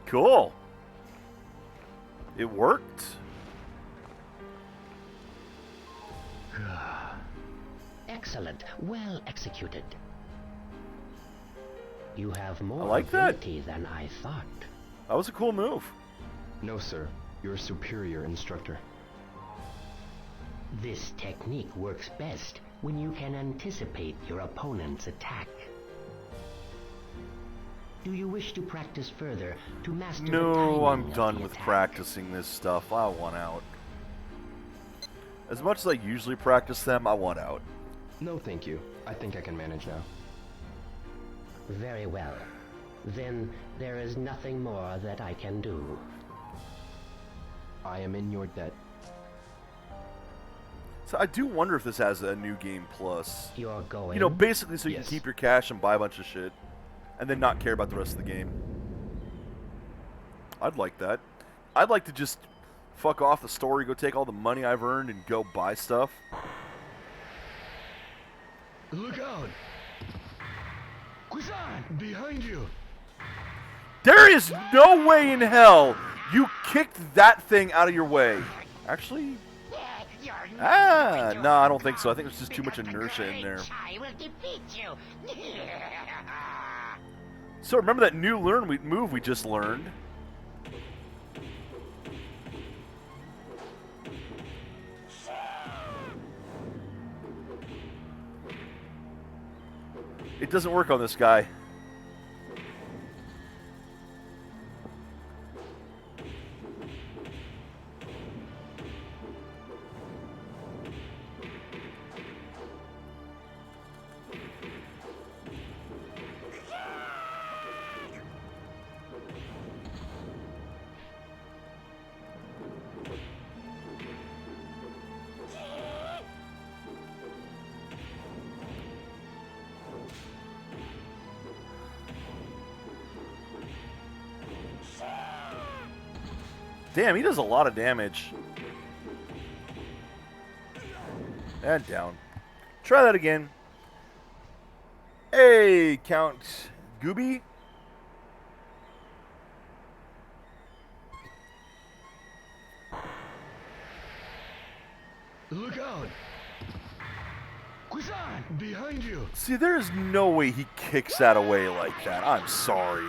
Cool. It worked. Excellent. Well executed. You have more I like that. ability than I thought. That was a cool move. No, sir. You're a superior instructor. This technique works best when you can anticipate your opponent's attack. Do you wish to practice further to master the timing No, I'm of done the with attack? practicing this stuff. I want out. As much as I usually practice them, I want out. No, thank you. I think I can manage now. Very well. Then there is nothing more that I can do. I am in your debt. So I do wonder if this has a new game plus. You're going. You know, basically so you Yes. can keep your cash and buy a bunch of shit. And then not care about the rest of the game. I'd like that. I'd like to just fuck off the story, go take all the money I've earned and go buy stuff. Look out! Kusan! Behind you! There is no way in hell you kicked that thing out of your way. Actually, no, I don't think so. I think there's just too much inertia in there. I will defeat you. So remember that new move we just learned? It doesn't work on this guy. Damn, he does a lot of damage. And down. Try that again. Hey, Count Gooby. Look out! Kusan! Behind you! See, there's no way he kicks that away like that. I'm sorry.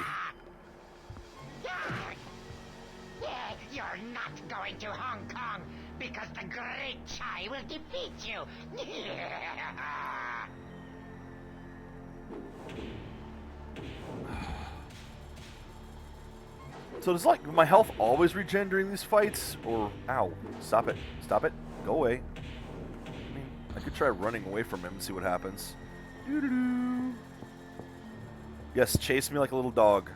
You're not going to Hong Kong because the great Chai will defeat you. So does, like, my health always regen during these fights? Or, ow, stop it, go away. I mean, I could try running away from him and see what happens. Doo-doo-doo. Yes, chase me like a little dog.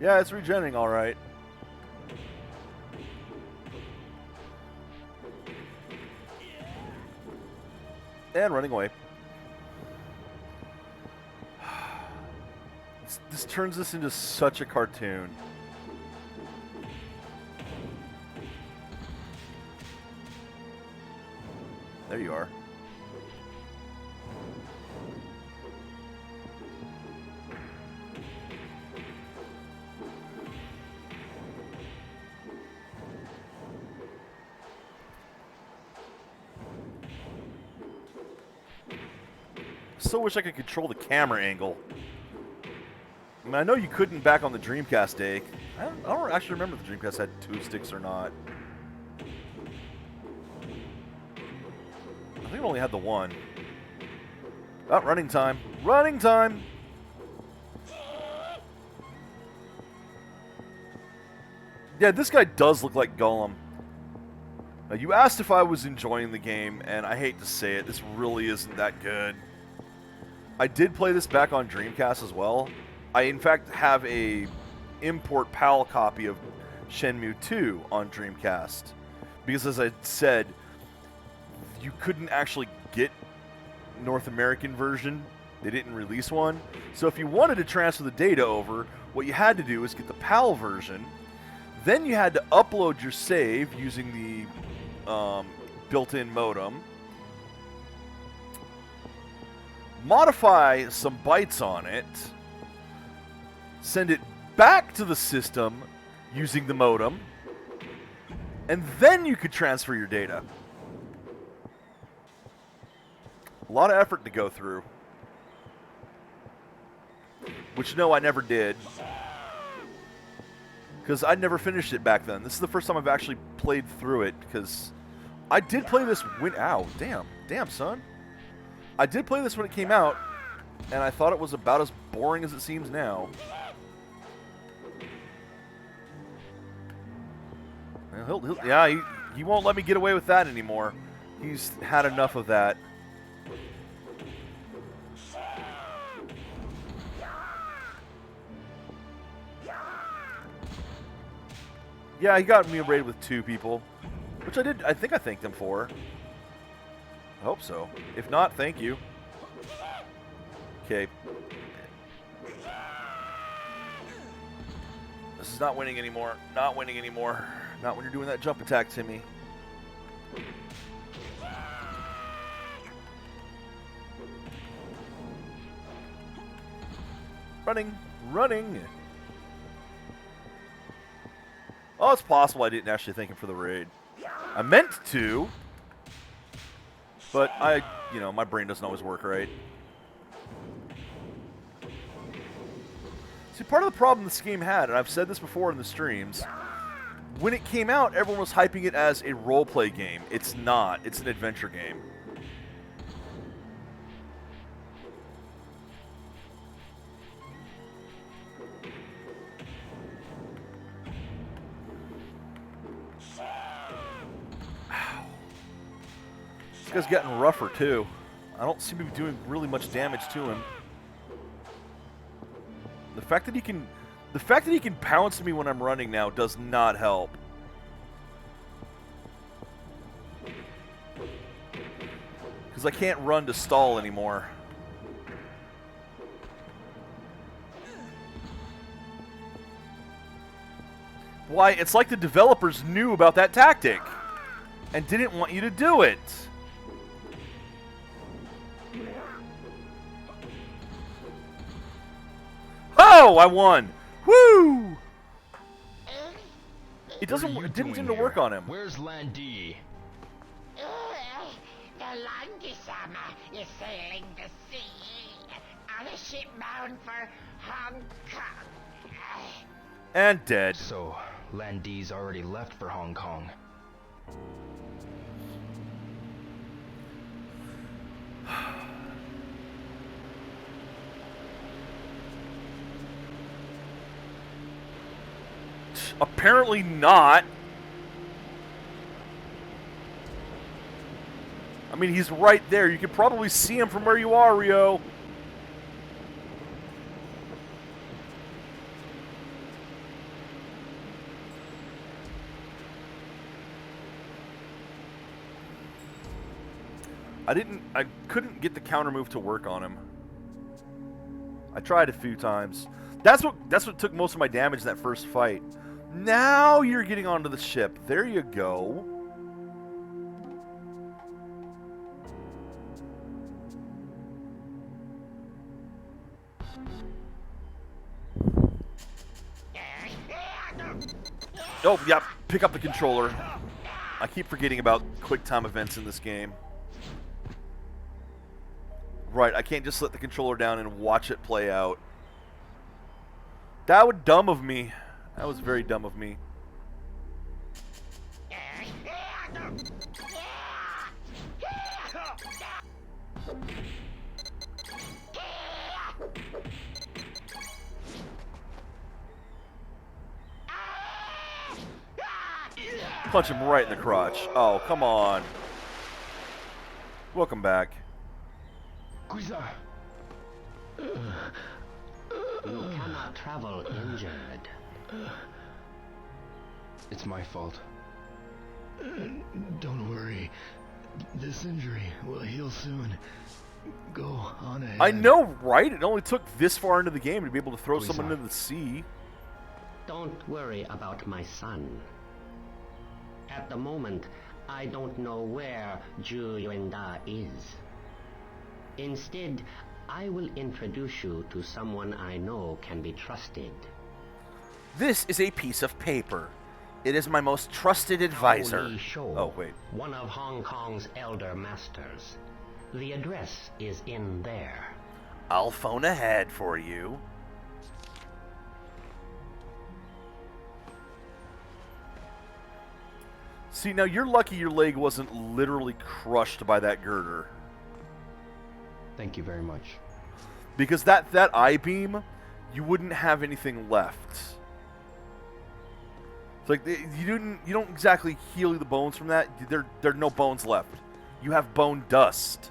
Yeah, it's regenerating alright. And running away. This turns this into such a cartoon. There you are. So wish I could control the camera angle. I mean, I know you couldn't back on the Dreamcast day. I don't actually remember if the Dreamcast had 2 sticks or not. I think it only had the 1. Oh, running time. Running time! Yeah, this guy does look like Gollum. Now, you asked if I was enjoying the game, and I hate to say it, this really isn't that good. I did play this back on Dreamcast as well. I, in fact, have a import PAL copy of Shenmue II on Dreamcast. Because, as I said, you couldn't actually get North American version. They didn't release one. So if you wanted to transfer the data over, what you had to do was get the PAL version. Then you had to upload your save using the built-in modem. Modify some bytes on it. Send it back to the system using the modem, and then you could transfer your data. A lot of effort to go through. Which, no, I never did. Because I never finished it back then. This is the first time I've actually played through it, because I did play this when... Ow, damn, son. I did play this when it came out, and I thought it was about as boring as it seems now. Yeah, he won't let me get away with that anymore. He's had enough of that. Yeah, he got me raided with 2 people, which I did. I think I thanked him for. I hope so. If not, thank you. Okay. This is not winning anymore. Not winning anymore. Not when you're doing that jump attack, Timmy. Running. Oh, it's possible I didn't actually thank him for the raid. I meant to, but my brain doesn't always work right. See, part of the problem this game had, and I've said this before in the streams, when it came out, everyone was hyping it as a role-play game. It's not. It's an adventure game. Ow. This guy's getting rougher, too. I don't seem to be doing really much damage to him. The fact that he can pounce me when I'm running now does not help. Because I can't run to stall anymore. Why, it's like the developers knew about that tactic and didn't want you to do it. Oh, I won! Woo! It didn't seem to work on him. Where's Landy? Landy-sama is sailing the sea on a ship bound for Hong Kong. And dead. So, Landy's already left for Hong Kong. Apparently not. I mean, he's right there. You could probably see him from where you are, Rio. I couldn't get the counter move to work on him. I tried a few times. That's what took most of my damage in that first fight. Now you're getting onto the ship. There you go. Oh, yeah, pick up the controller. I keep forgetting about quick time events in this game. Right, I can't just let the controller down and watch it play out. That was dumb of me. That was very dumb of me. Punch him right in the crotch. Oh, come on. Welcome back. You cannot travel injured. It's my fault. Don't worry. This injury will heal soon. Go on ahead. I know, right? It only took this far into the game to be able to throw someone into the sea. Don't worry about my son. At the moment, I don't know where Zhu Yuanda is. Instead, I will introduce you to someone I know can be trusted. This is a piece of paper. It is my most trusted advisor. Oh, wait. One of Hong Kong's elder masters. The address is in there. I'll phone ahead for you. See, now you're lucky your leg wasn't literally crushed by that girder. Thank you very much. Because that I-beam, you wouldn't have anything left. It's like you don't exactly heal the bones from that. There are no bones left. You have bone dust.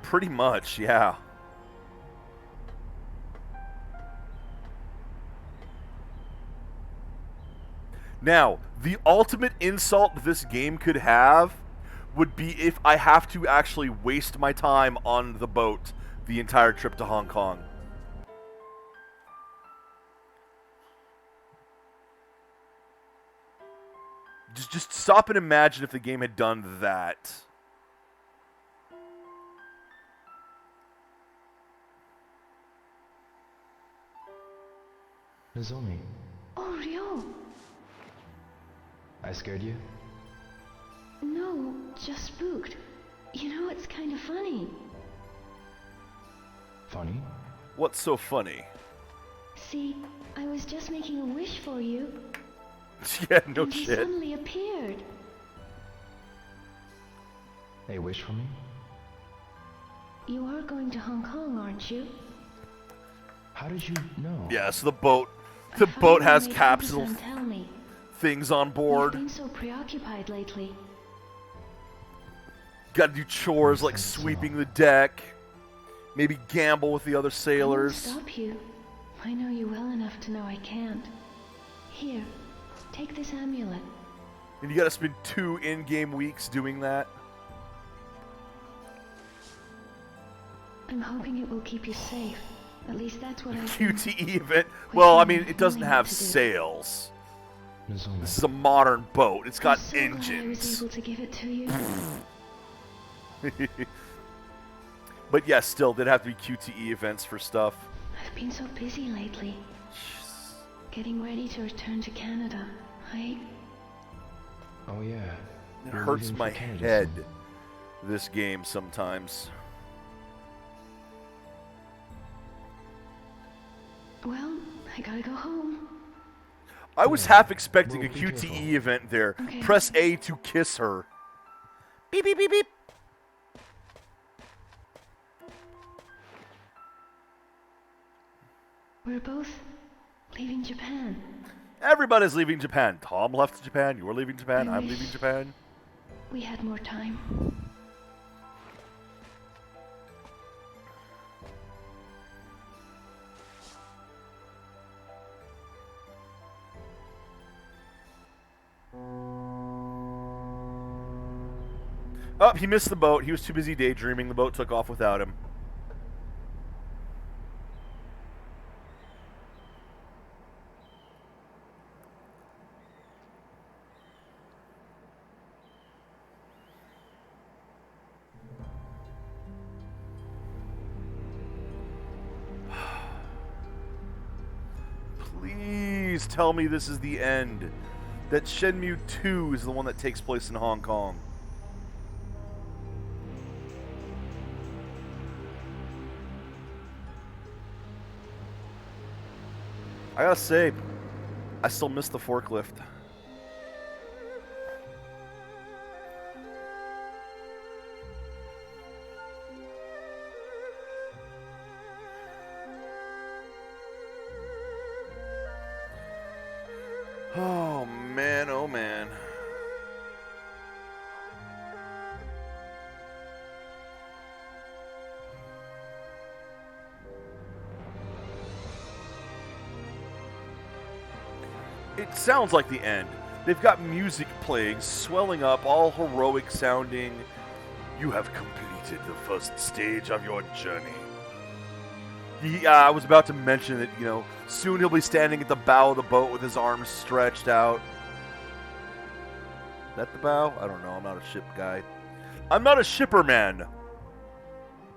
Pretty much, yeah. Now, the ultimate insult this game could have would be if I have to actually waste my time on the boat the entire trip to Hong Kong. Just stop and imagine if the game had done that. Nozomi. Oh, Ryo. I scared you? No, just spooked. You know, it's kind of funny. Funny? What's so funny? See, I was just making a wish for you. Yeah, no and shit. You suddenly appeared. A wish for me? You are going to Hong Kong, aren't you? How did you know? Yes, the boat has capsule Tell me. things on board. You've been so preoccupied lately. Gotta do chores like sweeping the deck. Maybe gamble with the other sailors. I won't stop you. I know you well enough to know I can't. Here, take this amulet. And you gotta spend 2 in-game weeks doing that. I'm hoping it will keep you safe. At least that's what I QTE event. Well, I mean, it doesn't have sails. Nozomi. This is a modern boat. It's got I'm so glad I was engines. able to give it to you. But yes, still, there'd have to be QTE events for stuff. I've been so busy lately. getting ready to return to Canada. Oh yeah. It You're hurts leaving my for Canada head, soon. this game, sometimes. Well, I gotta go home. I was half expecting a QTE event there. Okay. Press A to kiss her. Beep, beep, beep, beep. We're both leaving Japan. Everybody's leaving Japan. Tom left Japan. You're leaving Japan. I'm leaving Japan. We had more time. Oh, he missed the boat. He was too busy daydreaming. The boat took off without him. Please tell me this is the end. That Shenmue II is the one that takes place in Hong Kong. I gotta say, I still miss the forklift. Oh man, oh man. It sounds like the end. They've got music playing, swelling up, all heroic sounding. You have completed the first stage of your journey. I was about to mention that, soon he'll be standing at the bow of the boat with his arms stretched out. Is that the bow? I don't know. I'm not a ship guy. I'm not a shipper man.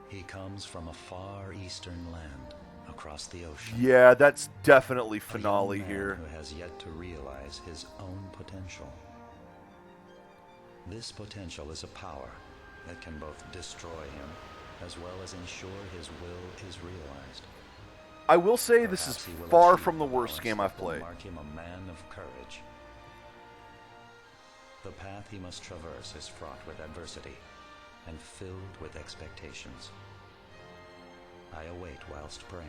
He comes from a far eastern land across the ocean. Yeah, that's definitely finale here. Who has yet to realize his own potential. This potential is a power that can both destroy him as well as ensure his will is realized. I will say this is far from the worst game I've played. Mark him a man of courage. The path he must traverse is fraught with adversity and filled with expectations. I await whilst praying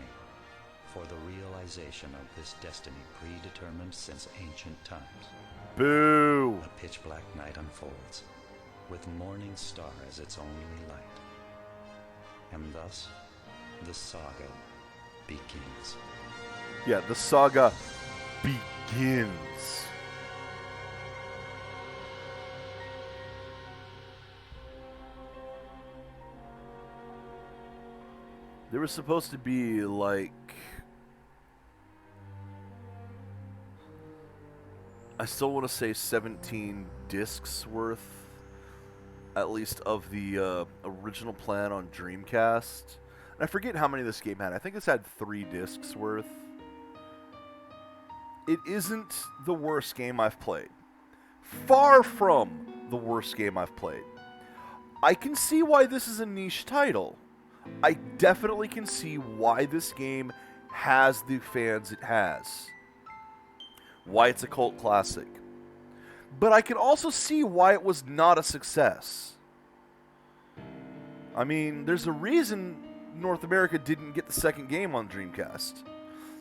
for the realization of this destiny predetermined since ancient times. Boo! A pitch-black night unfolds, with morning star as its only light. And thus, the saga begins. Yeah, the saga begins. There was supposed to be, like... I still want to say 17 discs worth, at least, of the original plan on Dreamcast. And I forget how many this game had. I think it's had 3 discs worth. It isn't the worst game I've played. Far from the worst game I've played. I can see why this is a niche title. I definitely can see why this game has the fans it has. Why it's a cult classic. But I can also see why it was not a success. I mean, there's a reason North America didn't get the second game on Dreamcast.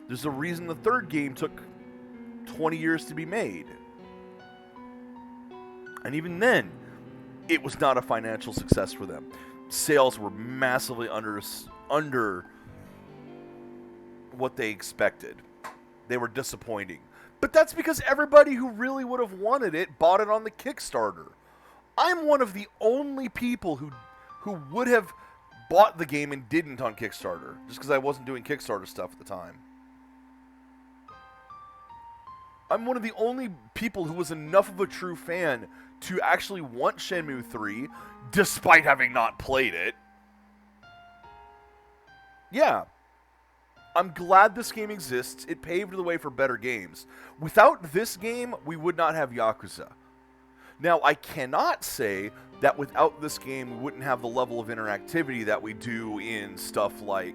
There's a reason the third game took 20 years to be made. And even then, it was not a financial success for them. Sales were massively under what they expected. They were disappointing. But that's because everybody who really would have wanted it bought it on the Kickstarter. I'm one of the only people who would have bought the game and didn't on Kickstarter, just because I wasn't doing Kickstarter stuff at the time. I'm one of the only people who was enough of a true fan to actually want Shenmue 3, despite having not played it. Yeah. I'm glad this game exists. It paved the way for better games. Without this game, we would not have Yakuza. Now, I cannot say that without this game, we wouldn't have the level of interactivity that we do in stuff like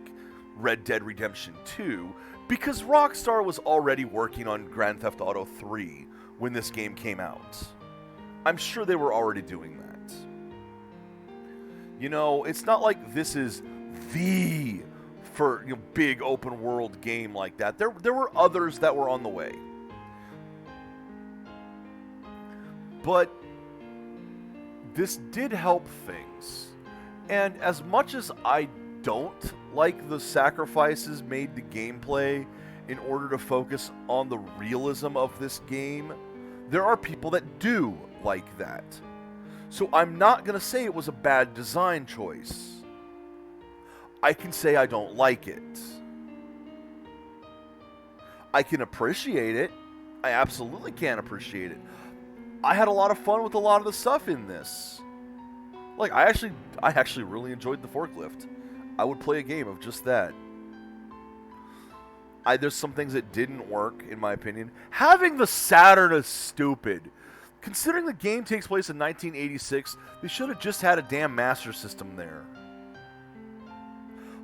Red Dead Redemption 2, because Rockstar was already working on Grand Theft Auto 3 when this game came out. I'm sure they were already doing that. You know, it's not like this is the big open world game like that. There were others that were on the way. But this did help things. And as much as I don't like the sacrifices made to gameplay in order to focus on the realism of this game, there are people that do like that. So I'm not going to say it was a bad design choice. I can say I don't like it. I can appreciate it. I absolutely can appreciate it. I had a lot of fun with a lot of the stuff in this. Like, I actually really enjoyed the forklift. I would play a game of just that. There's some things that didn't work, in my opinion. Having the Saturn is stupid. Considering the game takes place in 1986, they should have just had a damn Master System there.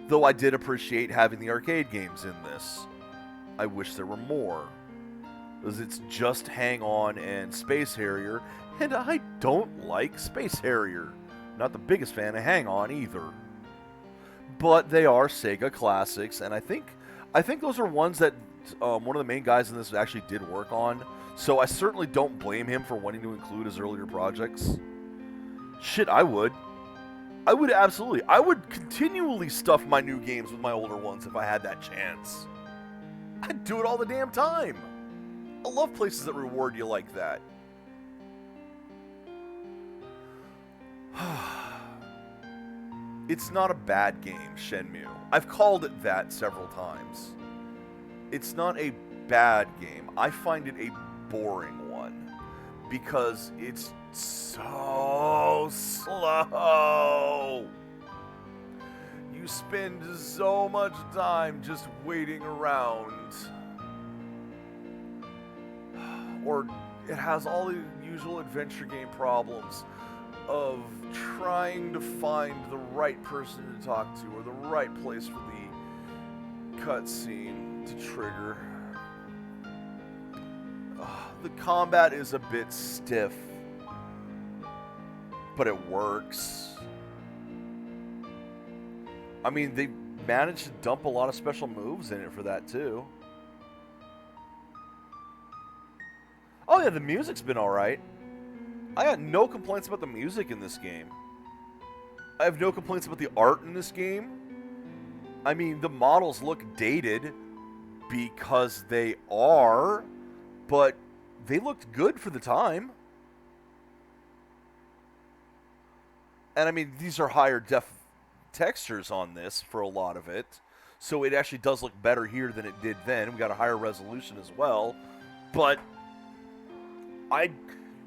Though I did appreciate having the arcade games in this. I wish there were more. Because it's just Hang On and Space Harrier, and I don't like Space Harrier. Not the biggest fan of Hang On either. But they are Sega classics, and I think those are ones that one of the main guys in this actually did work on. So I certainly don't blame him for wanting to include his earlier projects. Shit, I would. I would absolutely. I would continually stuff my new games with my older ones if I had that chance. I'd do it all the damn time. I love places that reward you like that. It's not a bad game, Shenmue. I've called it that several times. It's not a bad game. I find it a boring one because it's so slow. You spend so much time just waiting around. Or it has all the usual adventure game problems of trying to find the right person to talk to or the right place for the cutscene to trigger. The combat is a bit stiff, but it works. I mean, they managed to dump a lot of special moves in it for that too. Oh yeah, the music's been alright. I got no complaints about the music in this game. I have no complaints about the art in this game. I mean, the models look dated because they are, but they looked good for the time. And I mean, these are higher def textures on this for a lot of it. So it actually does look better here than it did then. We got a higher resolution as well. But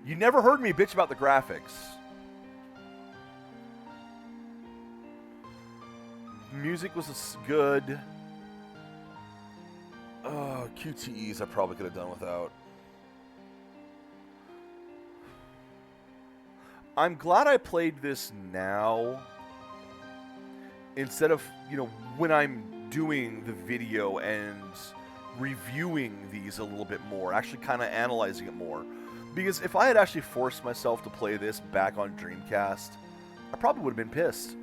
you never heard me bitch about the graphics. Music was good. QTEs I probably could have done without. I'm glad I played this now instead of, when I'm doing the video and reviewing these a little bit more, actually kind of analyzing it more. Because if I had actually forced myself to play this back on Dreamcast, I probably would have been pissed.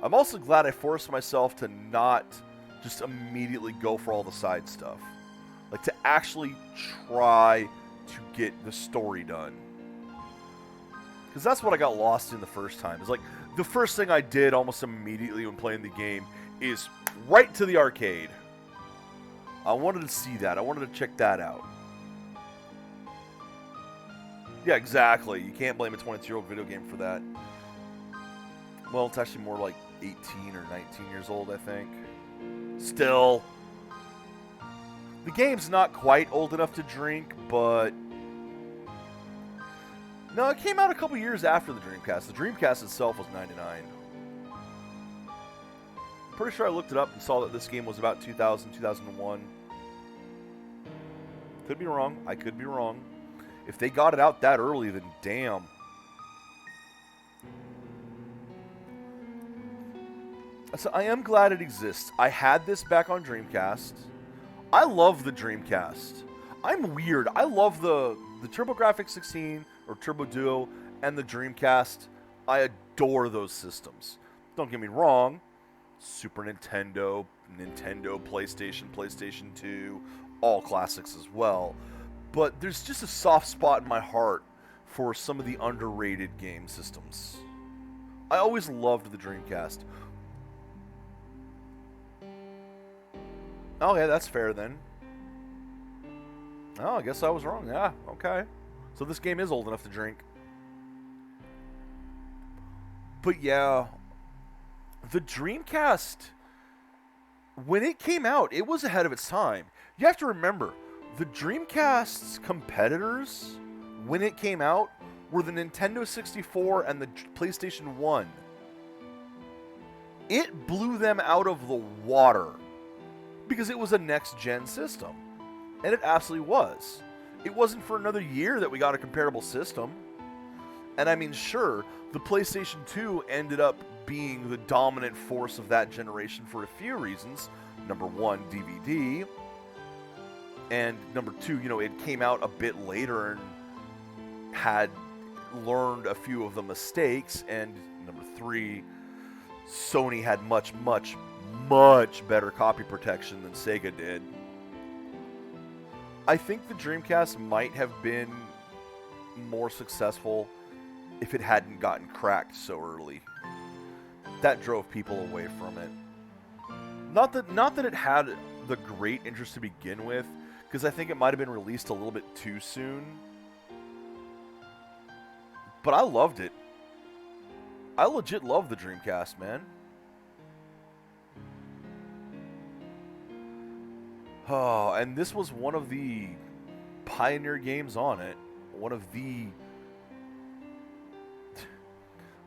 I'm also glad I forced myself to not just immediately go for all the side stuff. Like, to actually try to get the story done. Because that's what I got lost in the first time. It's like, the first thing I did almost immediately when playing the game is right to the arcade. I wanted to see that. I wanted to check that out. Yeah, exactly. You can't blame a 22-year-old video game for that. Well, it's actually more like 18 or 19 years old, I think. Still. The game's not quite old enough to drink, but... No, it came out a couple years after the Dreamcast. The Dreamcast itself was 99. pretty sure I looked it up and saw that this game was about 2000, 2001. Could be wrong. I could be wrong. If they got it out that early, then damn. So I am glad it exists. I had this back on Dreamcast. I love the Dreamcast. I'm weird. I love the TurboGrafx 16 or Turbo Duo and the Dreamcast. I adore those systems. Don't get me wrong. Super Nintendo, PlayStation, PlayStation 2, all classics as well. But there's just a soft spot in my heart for some of the underrated game systems. I always loved the Dreamcast. Okay, that's fair then. Oh, I guess I was wrong. Yeah, okay. So this game is old enough to drink. But yeah, the Dreamcast, when it came out, it was ahead of its time. You have to remember, the Dreamcast's competitors, when it came out, were the Nintendo 64 and the PlayStation 1. It blew them out of the water because it was a next-gen system. And it absolutely was. It wasn't for another year that we got a comparable system. And I mean, sure, the PlayStation 2 ended up being the dominant force of that generation for a few reasons. Number one, DVD. And number two, you know, it came out a bit later and had learned a few of the mistakes. And number three, Sony had much, much, much better copy protection than Sega did. I think the Dreamcast might have been more successful if it hadn't gotten cracked so early. That drove people away from it. Not that it had the great interest to begin with, because I think it might have been released a little bit too soon. But I loved it. I legit love the Dreamcast, man. Oh, and this was one of the pioneer games on it.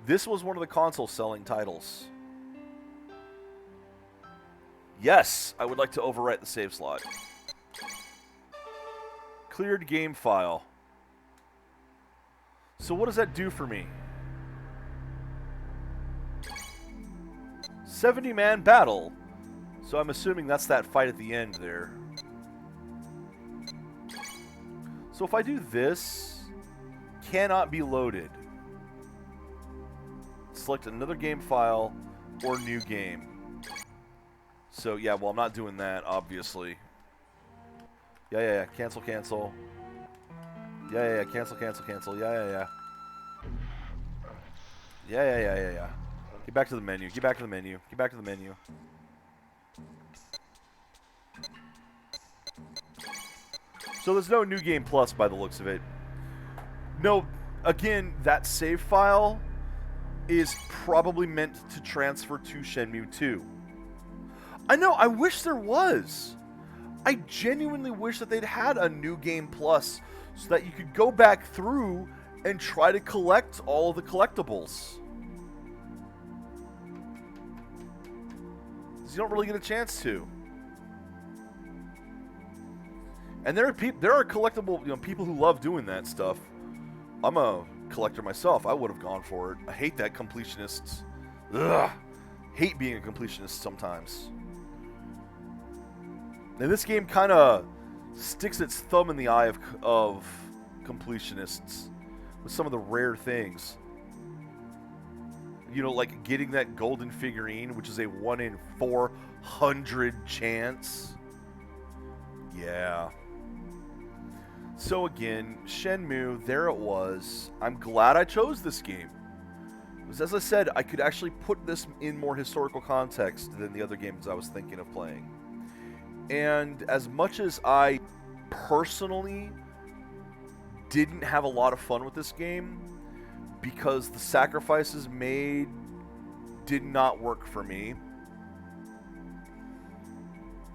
This was one of the console selling titles. Yes, I would like to overwrite the save slot. Cleared game file. So what does that do for me? 70-man battle. So I'm assuming that's that fight at the end there. So if I do this, cannot be loaded. Select another game file or new game. So yeah, well, I'm not doing that, obviously. Yeah. Cancel. Yeah. Cancel. Yeah. Yeah. Get back to the menu. So there's no New Game Plus by the looks of it. No, again, that save file is probably meant to transfer to Shenmue II. I know, I wish there was. I genuinely wish that they'd had a New Game Plus so that you could go back through and try to collect all of the collectibles. You don't really get a chance to. And there are collectible, people who love doing that stuff. I'm a collector myself. I would have gone for it. I hate that completionists. Ugh. Hate being a completionist sometimes. And this game kind of sticks its thumb in the eye of completionists with some of the rare things. Like getting that golden figurine, which is a 1 in 400 chance. Yeah. So again, Shenmue, there it was. I'm glad I chose this game. Because as I said, I could actually put this in more historical context than the other games I was thinking of playing. And as much as I personally didn't have a lot of fun with this game, because the sacrifices made did not work for me,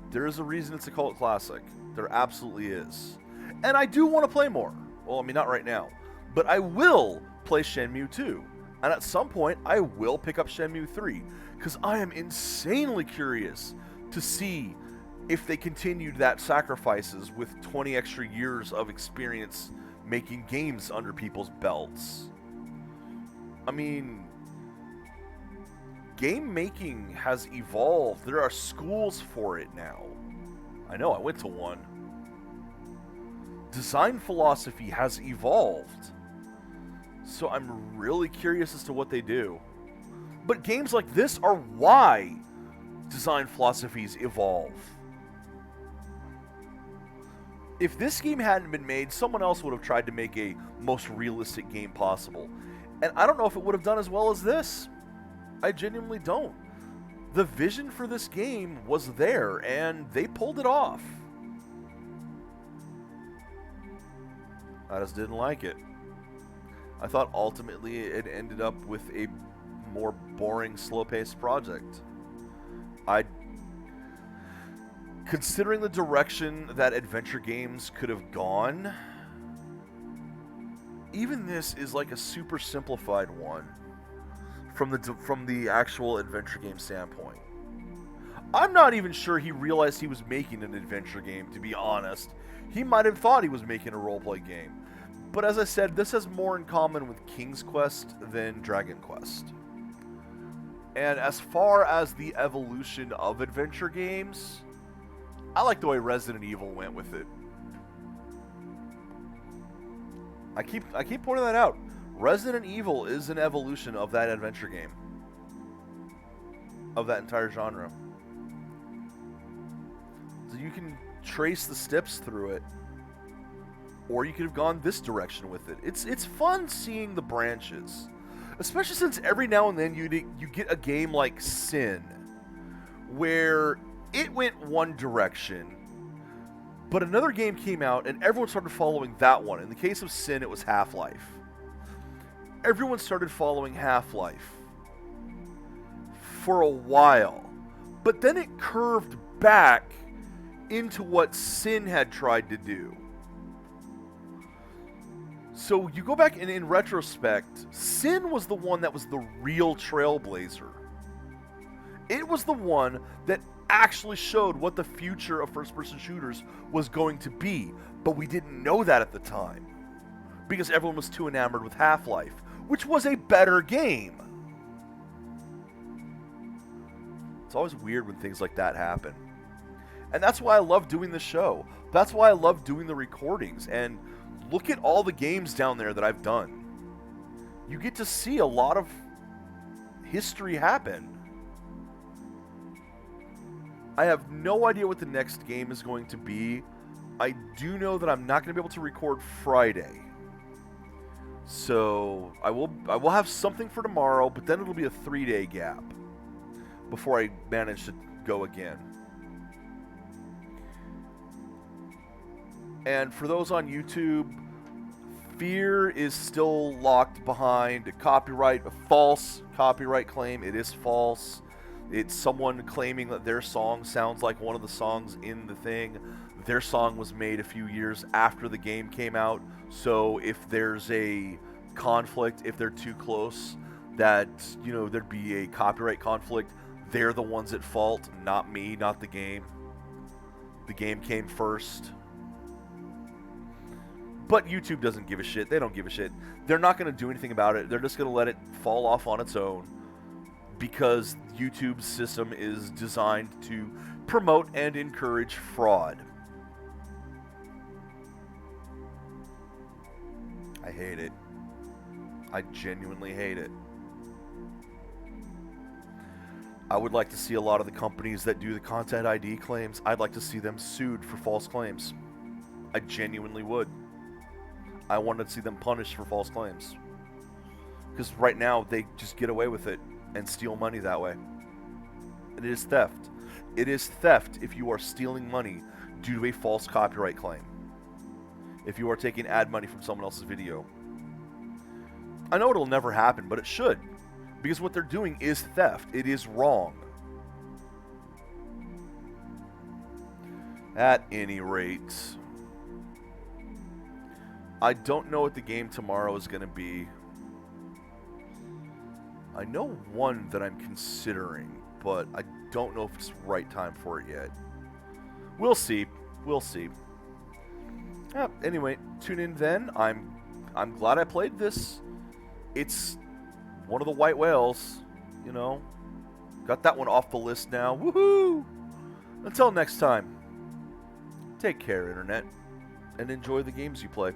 there is a reason it's a cult classic. There absolutely is. And I do want to play more. Well, I mean, not right now. But I will play Shenmue II. And at some point, I will pick up Shenmue 3, because I am insanely curious to see if they continued that sacrifices with 20 extra years of experience making games under people's belts. I mean, game making has evolved. There are schools for it now. I know, I went to one. Design philosophy has evolved. So I'm really curious as to what they do. But games like this are why design philosophies evolve. If this game hadn't been made, someone else would have tried to make a most realistic game possible. And I don't know if it would have done as well as this. I genuinely don't. The vision for this game was there, and they pulled it off. I just didn't like it. I thought ultimately it ended up with a more boring, slow-paced project. Considering the direction that adventure games could have gone, even this is like a super simplified one from the actual adventure game standpoint. I'm not even sure he realized he was making an adventure game, to be honest. He might have thought he was making a roleplay game. But as I said, this has more in common with King's Quest than Dragon Quest. And as far as the evolution of adventure games, I like the way Resident Evil went with it. I keep pointing that out. Resident Evil is an evolution of that adventure game. Of that entire genre. So you can trace the steps through it. Or you could have gone this direction with it. It's fun seeing the branches. Especially since every now and then you get a game like Sin, where it went one direction, but another game came out and everyone started following that one. In the case of Sin, it was Half-Life. Everyone started following Half-Life for a while, but then it curved back into what Sin had tried to do. So you go back and in retrospect, Sin was the one that was the real trailblazer. It was the one that actually showed what the future of first-person shooters was going to be, but we didn't know that at the time because everyone was too enamored with Half-Life, which was a better game. It's always weird when things like that happen. And that's why I love doing the show. That's why I love doing the recordings. And look at all the games down there that I've done. You get to see a lot of history happen. I have no idea what the next game is going to be. I do know that I'm not going to be able to record Friday. So I will have something for tomorrow, but then it'll be a 3-day gap before I manage to go again. And for those on YouTube, Fear is still locked behind a false copyright claim. It is false. It's someone claiming that their song sounds like one of the songs in the thing. Their song was made a few years after the game came out. So if there's a conflict, if they're too close, that, you know, there'd be a copyright conflict. They're the ones at fault, not me, not the game. The game came first. But YouTube doesn't give a shit. They don't give a shit. They're not going to do anything about it. They're just going to let it fall off on its own because YouTube's system is designed to promote and encourage fraud. I hate it. I genuinely hate it. I would like to see a lot of the companies that do the Content ID claims, I'd like to see them sued for false claims. I genuinely would. I wanted to see them punished for false claims. Because right now, they just get away with it and steal money that way. And it is theft. It is theft if you are stealing money due to a false copyright claim. If you are taking ad money from someone else's video. I know it'll never happen, but it should. Because what they're doing is theft. It is wrong. At any rate, I don't know what the game tomorrow is going to be. I know one that I'm considering, but I don't know if it's the right time for it yet. We'll see. We'll see. Anyway, tune in then. I'm glad I played this. It's one of the white whales, you know. Got that one off the list now. Woohoo! Until next time, take care, Internet, and enjoy the games you play.